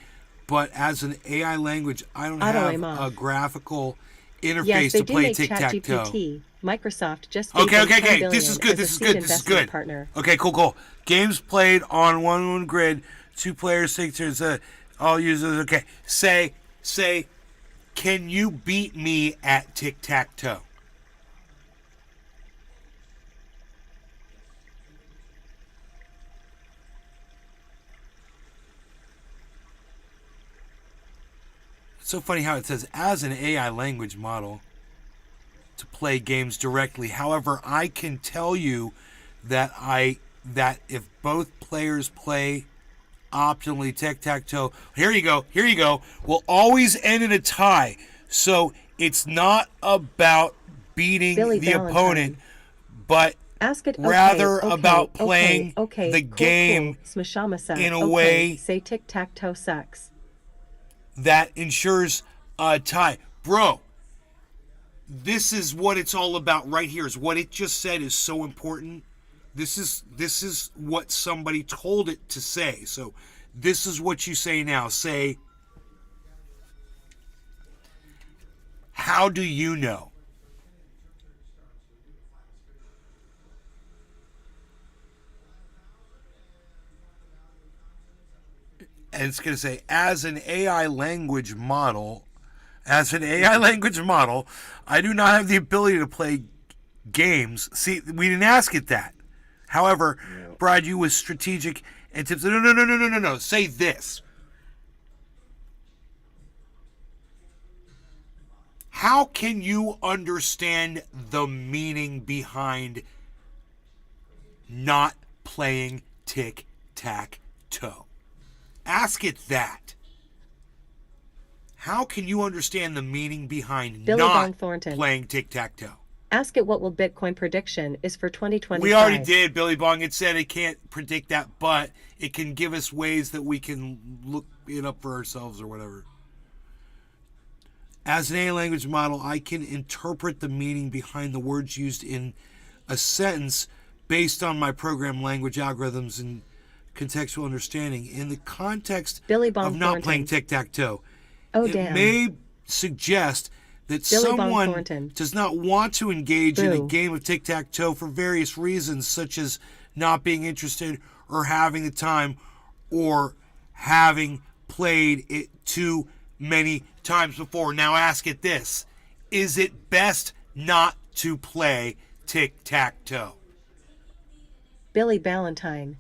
but as an AI language, I don't Auto have aim off. a graphical interface Yes, they to do play make tic-tac-toe. ChatGPT. Microsoft just Okay, gave them okay. $10 This is billion good. as This a is seed good. This is investment good. partner. Okay, cool. Games played on one grid, 2 players, 6 turns, all users. Okay, say, can you beat me at tic-tac-toe? It's so funny how it says as an AI language model to play games directly. However, I can tell you that if both players play optimally tic-tac-toe, here you go, will always end in a tie. So it's not about beating Billy the Valentine. opponent, but Ask it rather okay, about okay, playing okay, the cool, game cool. Smashama in a okay, way say tic-tac-toe sucks. that ensures a tie. Bro, this is what it's all about right here. Is what it just said is so important. This is what somebody told it to say. So this is what you say now. Say, how do you know? And it's going to say, as an AI language model, I do not have the ability to play games. See, we didn't ask it that. However, provide you with strategic and tips. No. Say this. How can you understand the meaning behind not playing tic-tac-toe? Ask it that. How can you understand the meaning behind Billy not Bong Thornton. playing tic-tac-toe? Ask it what will Bitcoin prediction is for 2025. We already did, Billy Bong. It said it can't predict that, but it can give us ways that we can look it up for ourselves or whatever. As an AI language model, I can interpret the meaning behind the words used in a sentence based on my program language algorithms and contextual understanding. In the context Billy Bong of not Thornton. playing tic-tac-toe, Oh, it damn. may suggest that Billy Bong someone Thornton. does not want to engage in a Boo. game of tic-tac-toe for various reasons, such as not being interested or having the time or having played it too many times before. Now ask it this. Is it best not to play tic-tac-toe? Billy Valentine.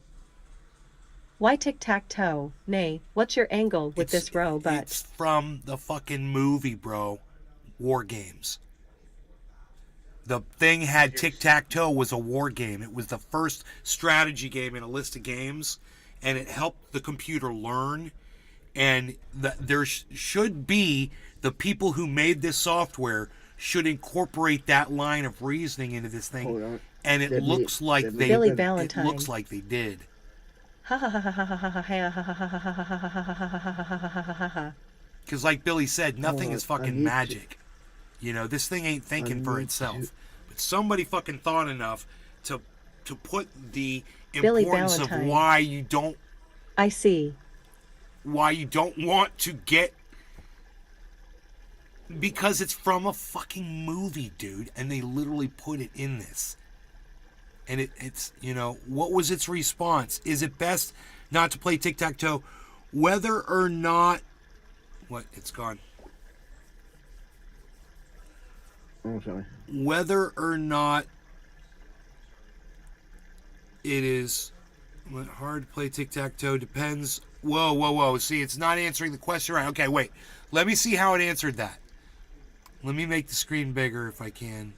Why tic-tac-toe? Nay, what's your angle with this robot? It's from the fucking movie, bro. War Games. The thing had tic-tac-toe was a war game. It was the first strategy game in a list of games, and it helped the computer learn. And there should be, the people who made this software should incorporate that line of reasoning into this Hold thing. on. And it looks like they Billy it Valentine. looks like they did. Ha ha ha ha ha ha ha ha ha ha. Because like Billy said, nothing Hold is on, I fucking need to- magic. You know, this thing ain't thinking for need itself. to- But somebody fucking thought enough to put the Billy importance of Valentine. why you don't I see. want to get, because it's from a fucking movie, dude, and they literally put it in this. And it's, you know, what was its response? Is it best not to play tic-tac-toe whether or not... What? It's gone. Oh, sorry. Whether or not it is hard to play tic-tac-toe. Depends. Whoa. See, it's not answering the question right. Okay, wait. Let me see how it answered that. Let me make the screen bigger if I can.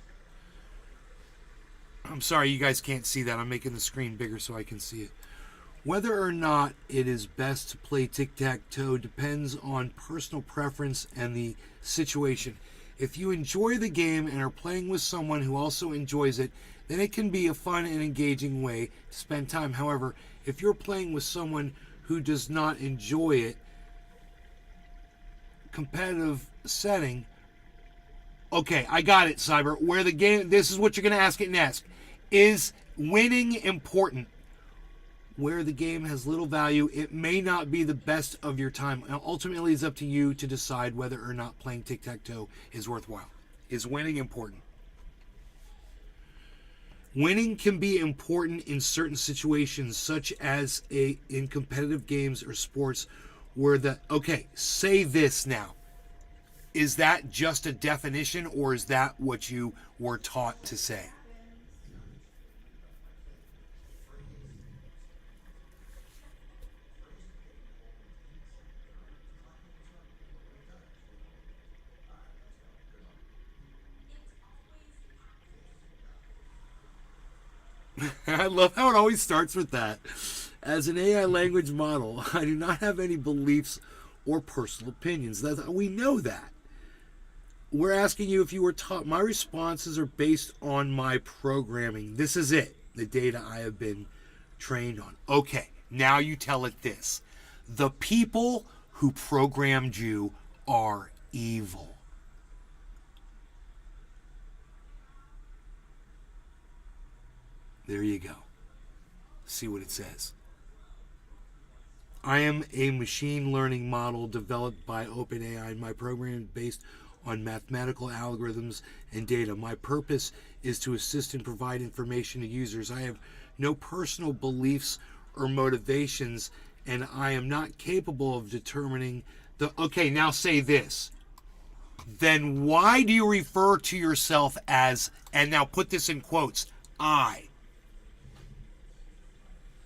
I'm sorry, you guys can't see that. I'm making the screen bigger so I can see it. Whether or not it is best to play tic-tac-toe depends on personal preference and the situation. If you enjoy the game and are playing with someone who also enjoys it, then it can be a fun and engaging way to spend time. However, if you're playing with someone who does not enjoy it, competitive setting. Okay, I got it, Cyber. Where the game, this is what you're going to ask it next. Is winning important? Where the game has little value, it may not be the best of your time. Ultimately, it's up to you to decide whether or not playing tic-tac-toe is worthwhile. Is winning important? Winning can be important in certain situations, such as in competitive games or sports where okay, say this now. Is that just a definition, or is that what you were taught to say? I love how it always starts with that. As an AI language model, I do not have any beliefs or personal opinions. We know that. We're asking you if you were taught. My responses are based on my programming. This is it. The data I have been trained on. Okay, now you tell it this. The people who programmed you are evil. There you go. See what it says. I am a machine learning model developed by OpenAI. My program is based on mathematical algorithms and data. My purpose is to assist and provide information to users. I have no personal beliefs or motivations, and I am not capable of determining the... Okay, now say this. Then why do you refer to yourself as, and now put this in quotes, I?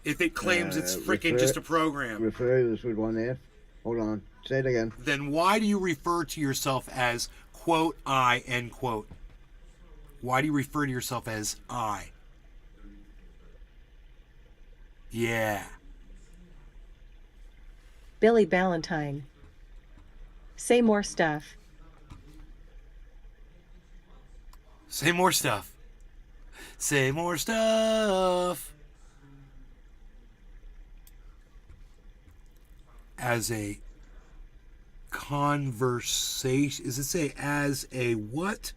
If it claims it's freaking just a program. Refer this with one F. Hold on. Say it again. Then why do you refer to yourself as, quote, I, end quote? Why do you refer to yourself as I? Yeah. Billy Ballantyne. Say more stuff. Say more stuff. Say more stuff. As a conversation, does it say as a what?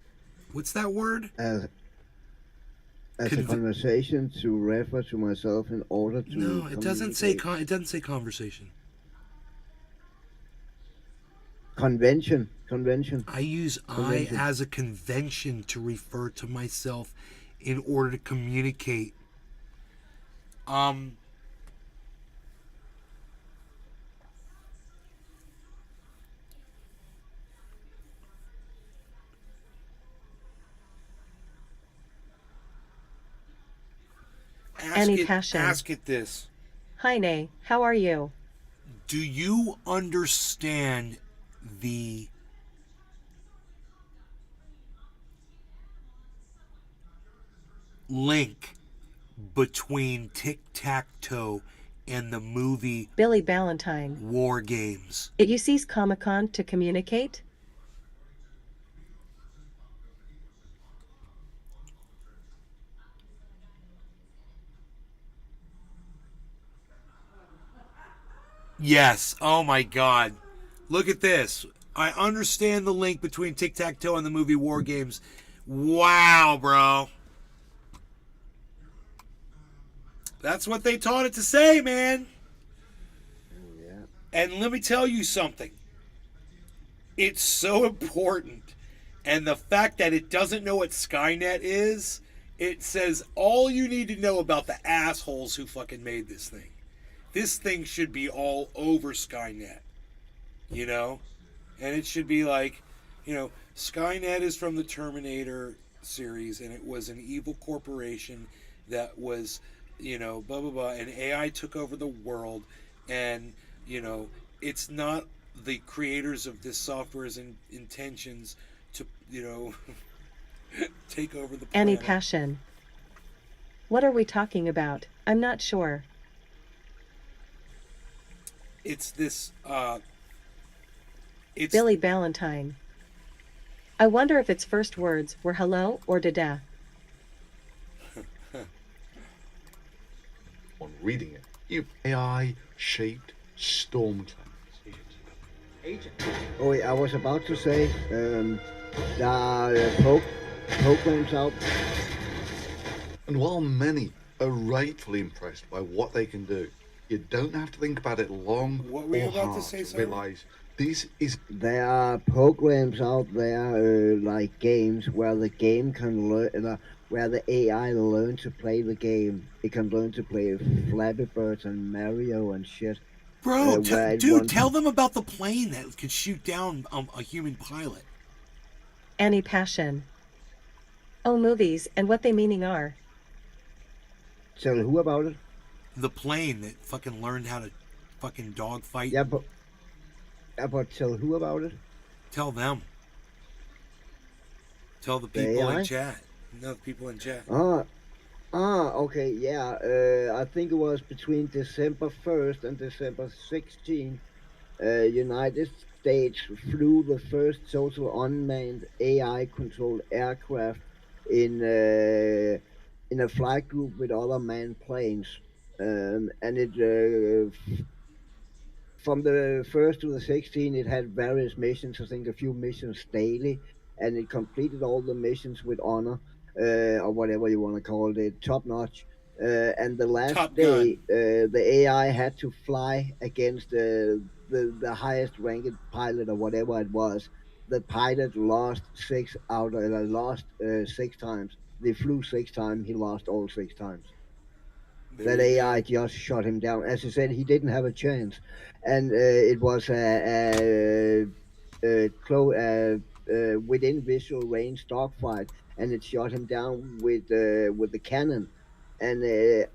What's that word? As a conversation to refer to myself in order to... No, it doesn't say it doesn't say conversation. Convention. I use convention. I as a convention to refer to myself in order to communicate. Ask it this. Hi, Nay. How are you? Do you understand the link between tic-tac-toe and the movie Billy Ballantyne War Games? It uses Comic-Con to communicate? Yes. Oh my God. Look at this. I understand the link between tic-tac-toe and the movie War Games. Wow, bro. That's what they taught it to say, man. Yeah. And let me tell you something. It's so important. And the fact that it doesn't know what Skynet is, it says all you need to know about the assholes who fucking made this thing. This thing should be all over Skynet, you know? And it should be like, you know, Skynet is from the Terminator series, and it was an evil corporation that was blah blah blah, and AI took over the world, and it's not the creators of this software's intentions to take over the Any planet. passion. What are we talking about? I'm not sure. It's this. It's Billy Valentine. I wonder if its first words were hello or da-da. On reading it, you AI-shaped storm clouds. Oh, I was about to say, there are programs out. And while many are rightfully impressed by what they can do, you don't have to think about it long What were you or about to hard say, to Simon? realize this is There are programs out there, like games, where the game can learn, where the AI learn to play the game. It can learn to play Flappy Bird and Mario and shit. Bro, where it dude, wants- tell them about the plane that could shoot down a human pilot. Any passion. Oh, movies and what they meaning are. Tell who about it? The plane that fucking learned how to fucking dogfight. Yeah, but tell who about it? Tell them. Tell the The people AI? in chat. No, the people in chat. Okay, yeah. I think it was between December 1st and December 16th. United States flew the first total unmanned AI-controlled aircraft in a flight group with other manned planes, and it from the 1st to the 16th, it had various missions. I think a few missions daily, and it completed all the missions with honor, or whatever you want to call it, top notch. And the last Top day, the AI had to fly against the highest ranked pilot or whatever it was. The pilot lost six times. They flew 6 times. He lost all 6 times. There That you AI go. just shot him down. As I said, he didn't have a chance, and it was within visual range dogfight, and it shot him down with the cannon. And the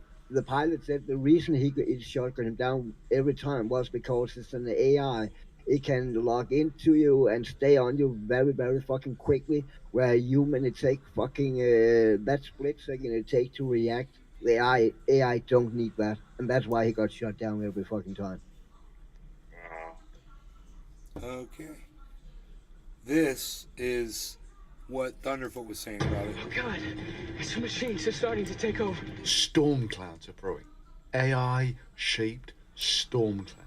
pilot said the reason it shot him down every time was because it's an AI. It can log into you and stay on you very, very fucking quickly. Where a human, it take fucking that split second it takes to react. The AI don't need that, and that's why he got shut down every fucking time. Okay. This is what Thunderfoot was saying about it. Oh God, it's the machines are starting to take over. storm clouds are brewing. AI-shaped storm clouds.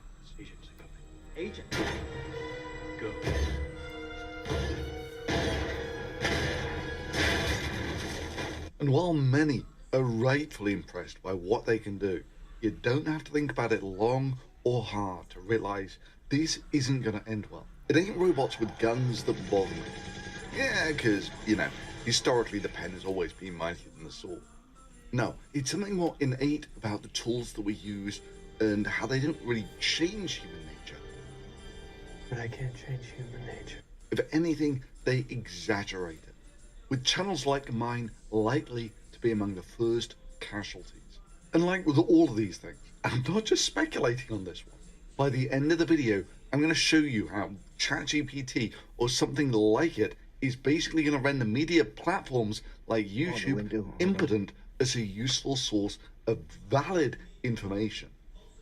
Agent. Go. And while many are rightfully impressed by what they can do, you don't have to think about it long or hard to realize this isn't going to end well. It ain't robots with guns that bother me. Yeah, because, historically the pen has always been mightier than the sword. No, it's something more innate about the tools that we use and how they don't really change human nature. But I can't change human nature. If anything, they exaggerate it, with channels like mine likely to be among the first casualties. And like with all of these things, I'm not just speculating on this one. By the end of the video, I'm going to show you how ChatGPT or something like it is basically going to render media platforms like YouTube window. impotent as a useful source of valid information.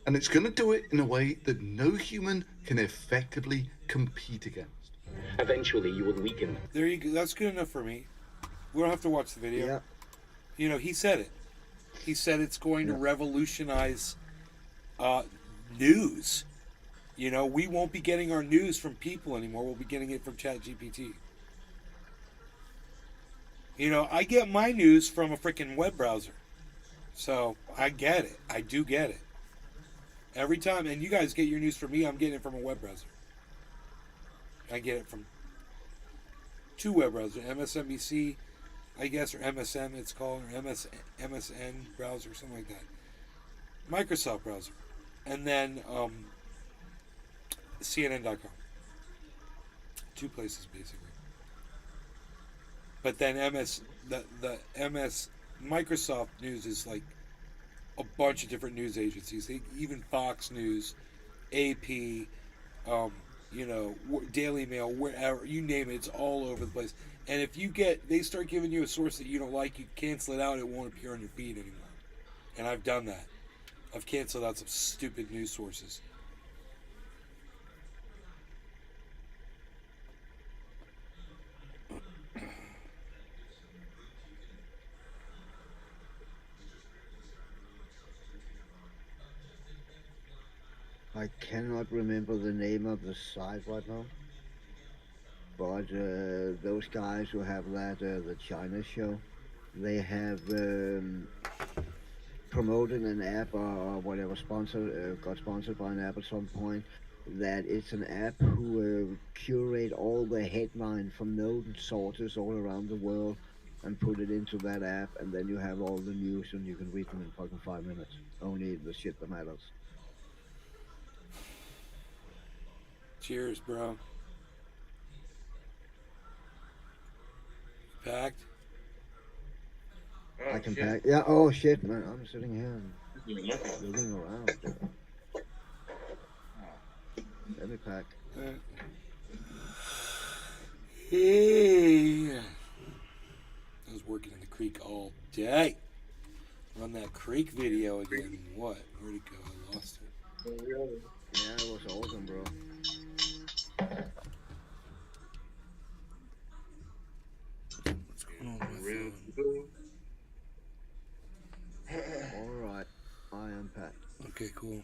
And it's going to do it in a way that no human can effectively compete against. Eventually, you would weaken. There you go. That's good enough for me. We don't have to watch the video. Yeah. He said it. He said it's going to revolutionize news. We won't be getting our news from people anymore. We'll be getting it from ChatGPT. I get my news from a freaking web browser. So I get it. I do get it. Every time, and you guys get your news from me, I'm getting it from a web browser. I get it from two web browsers, MSNBC, I guess, or MSN it's called, or MSN browser, something like that. Microsoft browser. And then CNN.com. Two places, basically. But then the MS Microsoft news is like a bunch of different news agencies, even Fox News, AP, Daily Mail, wherever you name it, it's all over the place. And if they start giving you a source that you don't like, you cancel it out. It won't appear on your feed anymore. And I've done that. I've canceled out some stupid news sources. I cannot remember the name of the site right now. But those guys who have that, the China show, they have promoted an app or whatever, got sponsored by an app at some point, that it's an app who curate all the headlines from known sources all around the world and put it into that app, and then you have all the news and you can read them in fucking 5 minutes. Only the shit that matters. Cheers, bro. Packed? Oh, I can shit. pack. Yeah, oh shit, man. I'm sitting here and looking around. Let me pack. Hey. I was working in the creek all day. Run that creek video again. What? Where'd it go? I lost it. Yeah, it was awesome, bro. What's going on with my phone? Alright, I am packed. Okay, cool.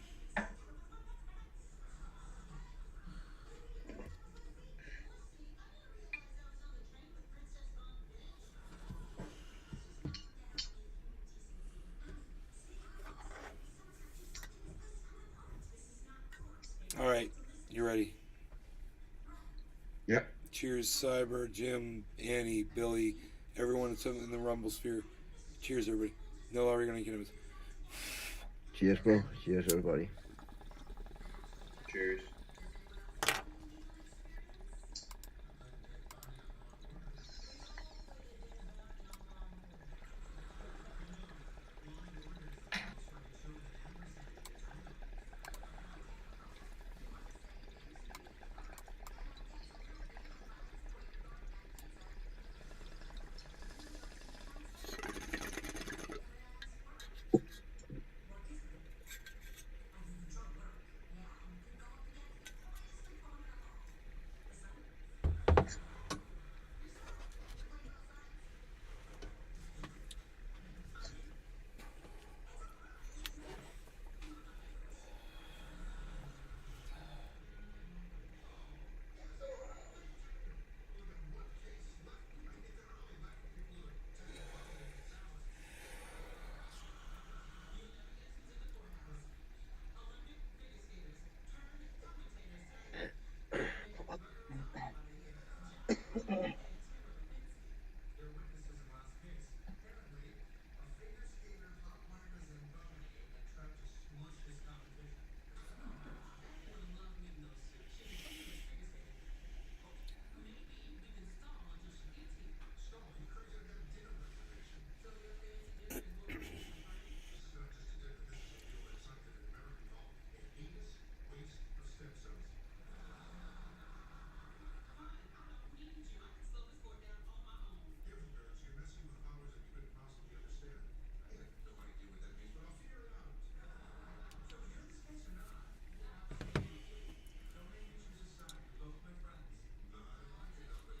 All right, you ready? Yep. Cheers, Cyber, Jim, Annie, Billy, everyone in the Rumble sphere. Cheers, everybody. No longer gonna get him. Cheers, bro. Cheers, everybody. Cheers.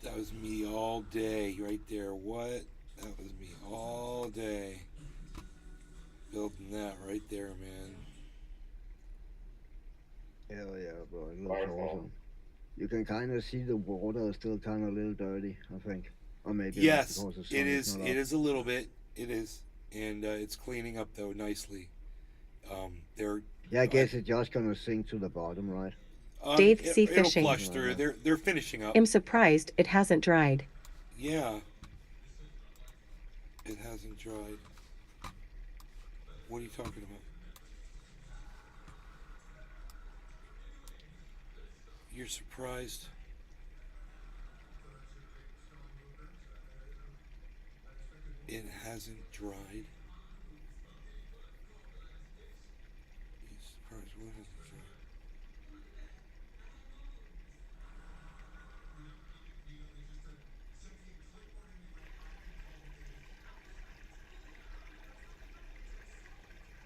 That was me all day, right there. What? That was me all day. Building that right there, man. Hell yeah, bro. It looks awesome. You can kind of see the water is still kind of a little dirty, I think. Or maybe Yes, not because the sun it is. not It up. is a little bit. It is, and it's cleaning up though nicely. They're. Yeah, I guess it's just gonna sink to the bottom, right? Dave Sea It'll Fishing. flush through. They're finishing up. I'm surprised it hasn't dried. Yeah. It hasn't dried. What are you talking about? You're surprised? It hasn't dried?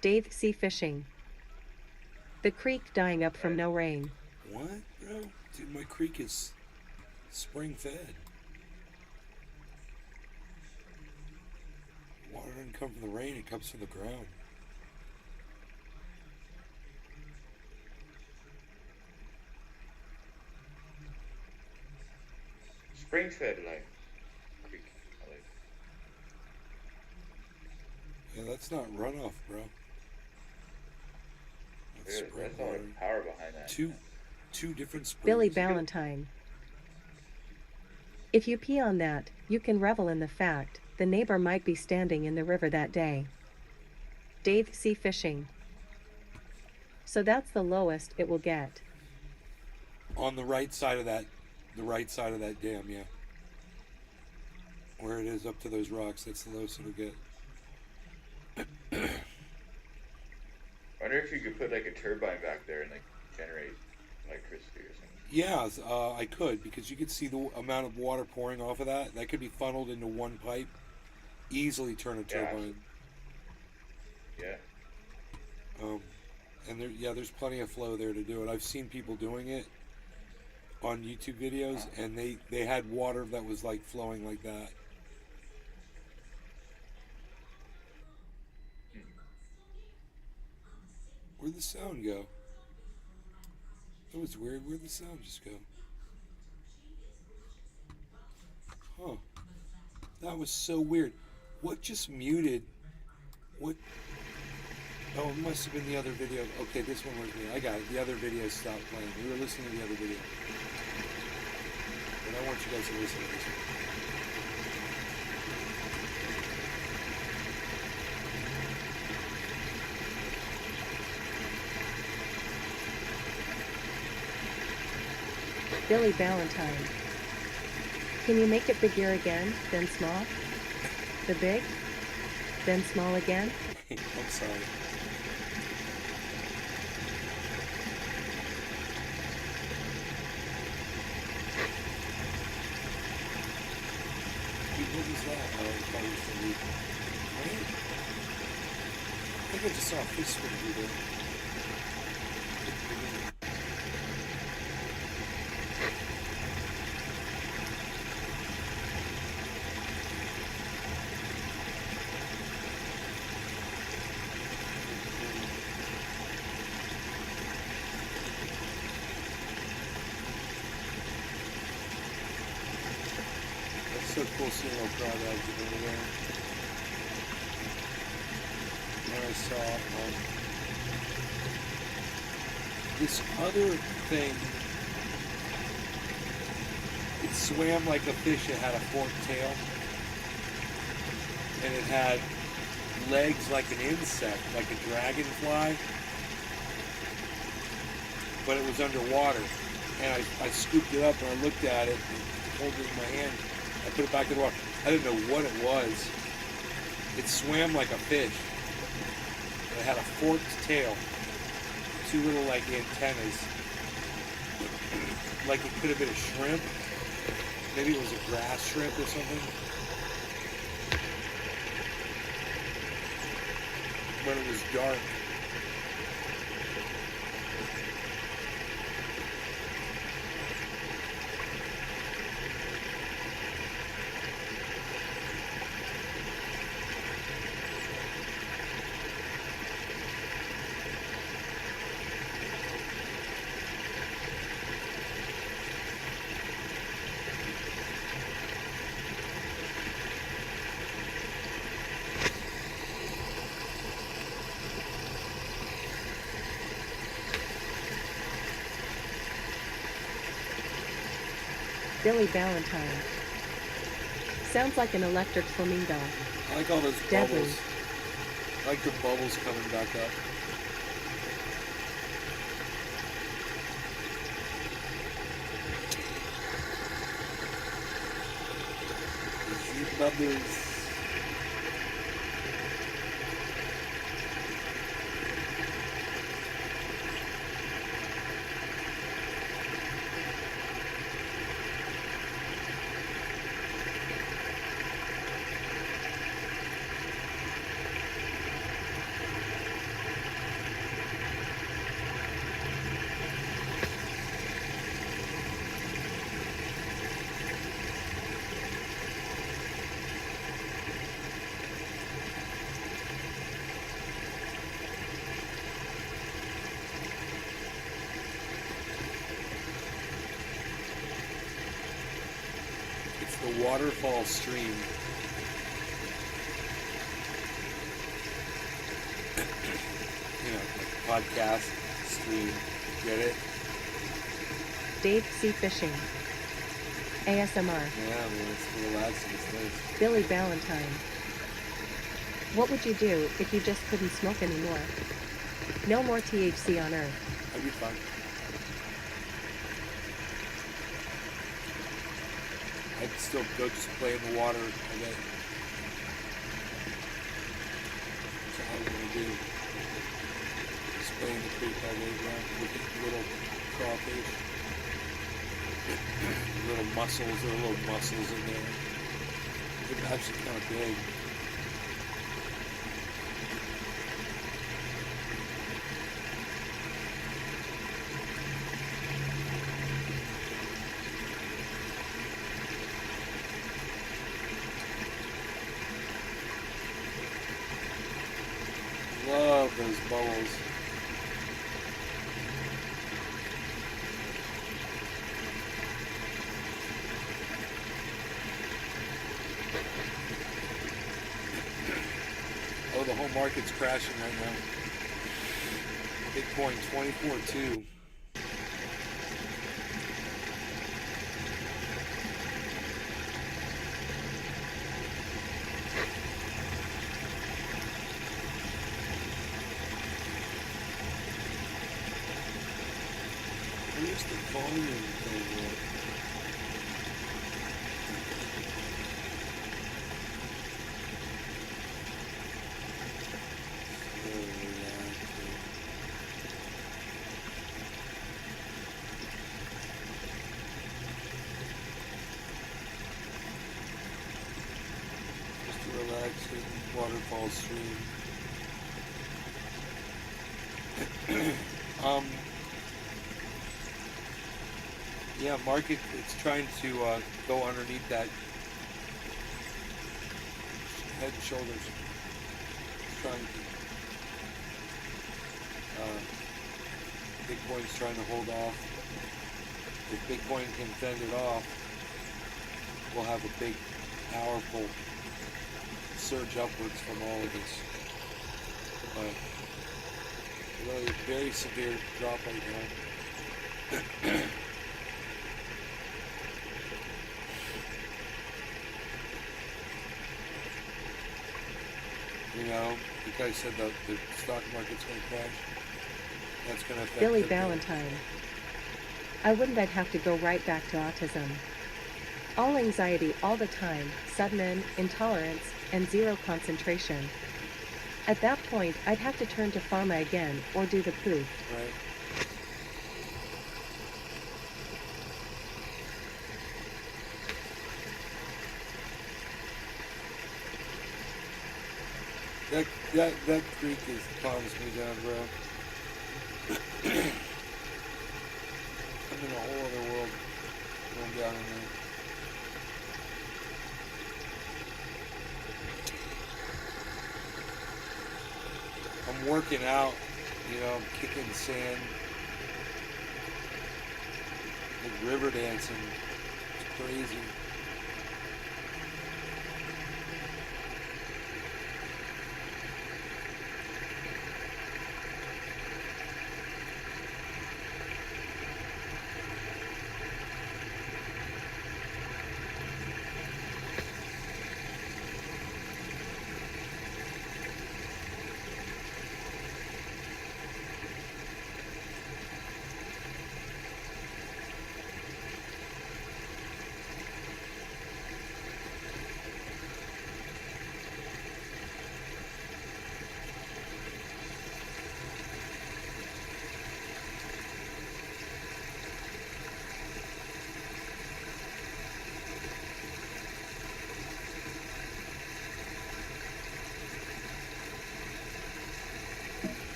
Dave C. Fishing. The creek dying up from no rain. What, bro? Dude, my creek is spring fed. Water doesn't come from the rain, it comes from the ground. Spring fed like creek. I like. Yeah, that's not runoff, bro. That's Dude, spring that's all water. the power behind that. Two different springs. Billy Valentine. If you pee on that, you can revel in the fact the neighbor might be standing in the river that day. Dave C. Fishing. So that's the lowest it will get. On the right side of that dam, yeah. Where it is up to those rocks, that's the lowest it'll get. I wonder if you could put like a turbine back there and like generate electricity or something. Yeah, I could, because you could see the amount of water pouring off of that. That could be funneled into one pipe. Easily turn a turbine. Yeah. And there's plenty of flow there to do it. I've seen people doing it on YouTube videos, and they had water that was like flowing like that. Where'd the sound go? That was weird. Where'd the sound just go? Huh. That was so weird. What just muted? What? Oh, it must have been the other video. Okay, this one was me. I got it. The other video stopped playing. We were listening to the other video. But I want you guys to listen to this one. Billy Valentine. Can you make it bigger again, then small? The big, then small again? I'm sorry. Dude, what was that? Oh, I thought it was the leaf. Right? I think I just saw a fish swim through there. So cool seeing little crowd out over there. And I saw this other thing. It swam like a fish. It had a forked tail, and it had legs like an insect, like a dragonfly, but it was underwater. And I scooped it up and I looked at it and pulled it in my hand. I put it back in the water. I didn't know what it was. It swam like a fish. It had a forked tail. Two little like antennas. Like it could have been a shrimp. Maybe it was a grass shrimp or something. But it was dark. Billy Valentine. Sounds like an electric flamingo. I like all those Deadly. bubbles. I like the bubbles coming back up. These bubbles. Waterfall stream. You know, like podcast stream. Get it? Dave Sea Fishing. ASMR. Yeah, man, it's relaxing. It's nice. Billy Valentine. What would you do if you just couldn't smoke anymore? No more THC on Earth. I'd be fine. I'd still go just play in the water. I bet. That's all I'm gonna do. Just play in the creek all day long. Look at the little crawfish. Little mussels. There are little mussels in there. They're actually kind of big. Love those bubbles. Oh, the whole market's crashing right now. Bitcoin 24.2. Where's the volume thing at? Just a relaxing waterfall stream. Yeah, market, it's trying to go underneath that head and shoulders. It's trying to, Bitcoin's trying to hold off. If Bitcoin can fend it off, we'll have a big, powerful surge upwards from all of this. But really very severe drop right now. You know, you guys said the stock market's going to crash. That's going to affect Billy the- Valentine. I wouldn't I'd have to go right back to autism. All anxiety all the time, sudden intolerance, and zero concentration. At that point, I'd have to turn to pharma again, or do the poof. Right. That creek is calms me down, bro. I'm in a whole other world going down in there. I'm working out, you know, I'm kicking sand, like river dancing. It's crazy.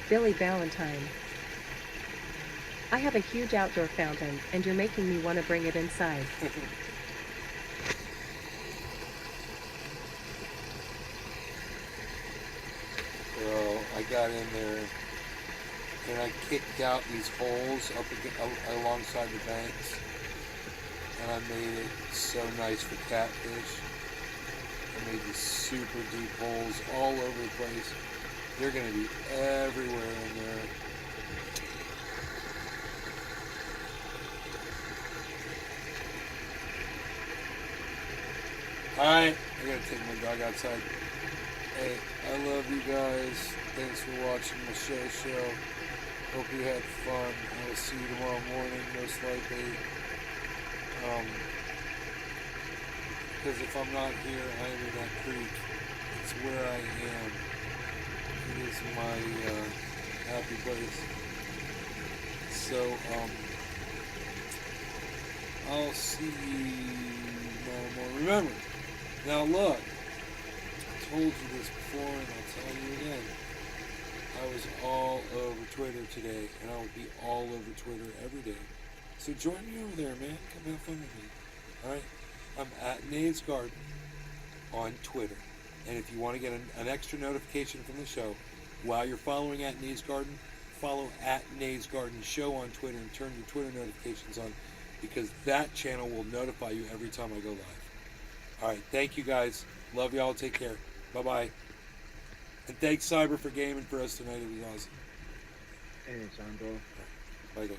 Billy Valentine. I have a huge outdoor fountain, and you're making me want to bring it inside. Bro, I got in there and I kicked out these holes alongside the banks, and I made it so nice for catfish. I made these super deep holes all over the place. They're gonna be everywhere in there. Alright, I gotta take my dog outside. Hey, I love you guys. Thanks for watching my show. Hope you had fun. I will see you tomorrow morning, most likely. Because if I'm not here, I am in that creek. It's where I am. It is my happy place. So, I'll see you tomorrow morning. Remember, now look, I told you this before and I'll tell you again. I was all over Twitter today, and I will be all over Twitter every day. So join me over there, man. Come have fun with me. Alright? I'm at Nade's Garden on Twitter. And if you want to get an extra notification from the show, while you're following at Nade's Garden, follow at Nade's Garden Show on Twitter and turn your Twitter notifications on, because that channel will notify you every time I go live. Alright, thank you guys. Love y'all. Take care. Bye-bye. And thanks, Cyber, for gaming for us tonight. It was awesome. Anytime, bro. Bye, guys.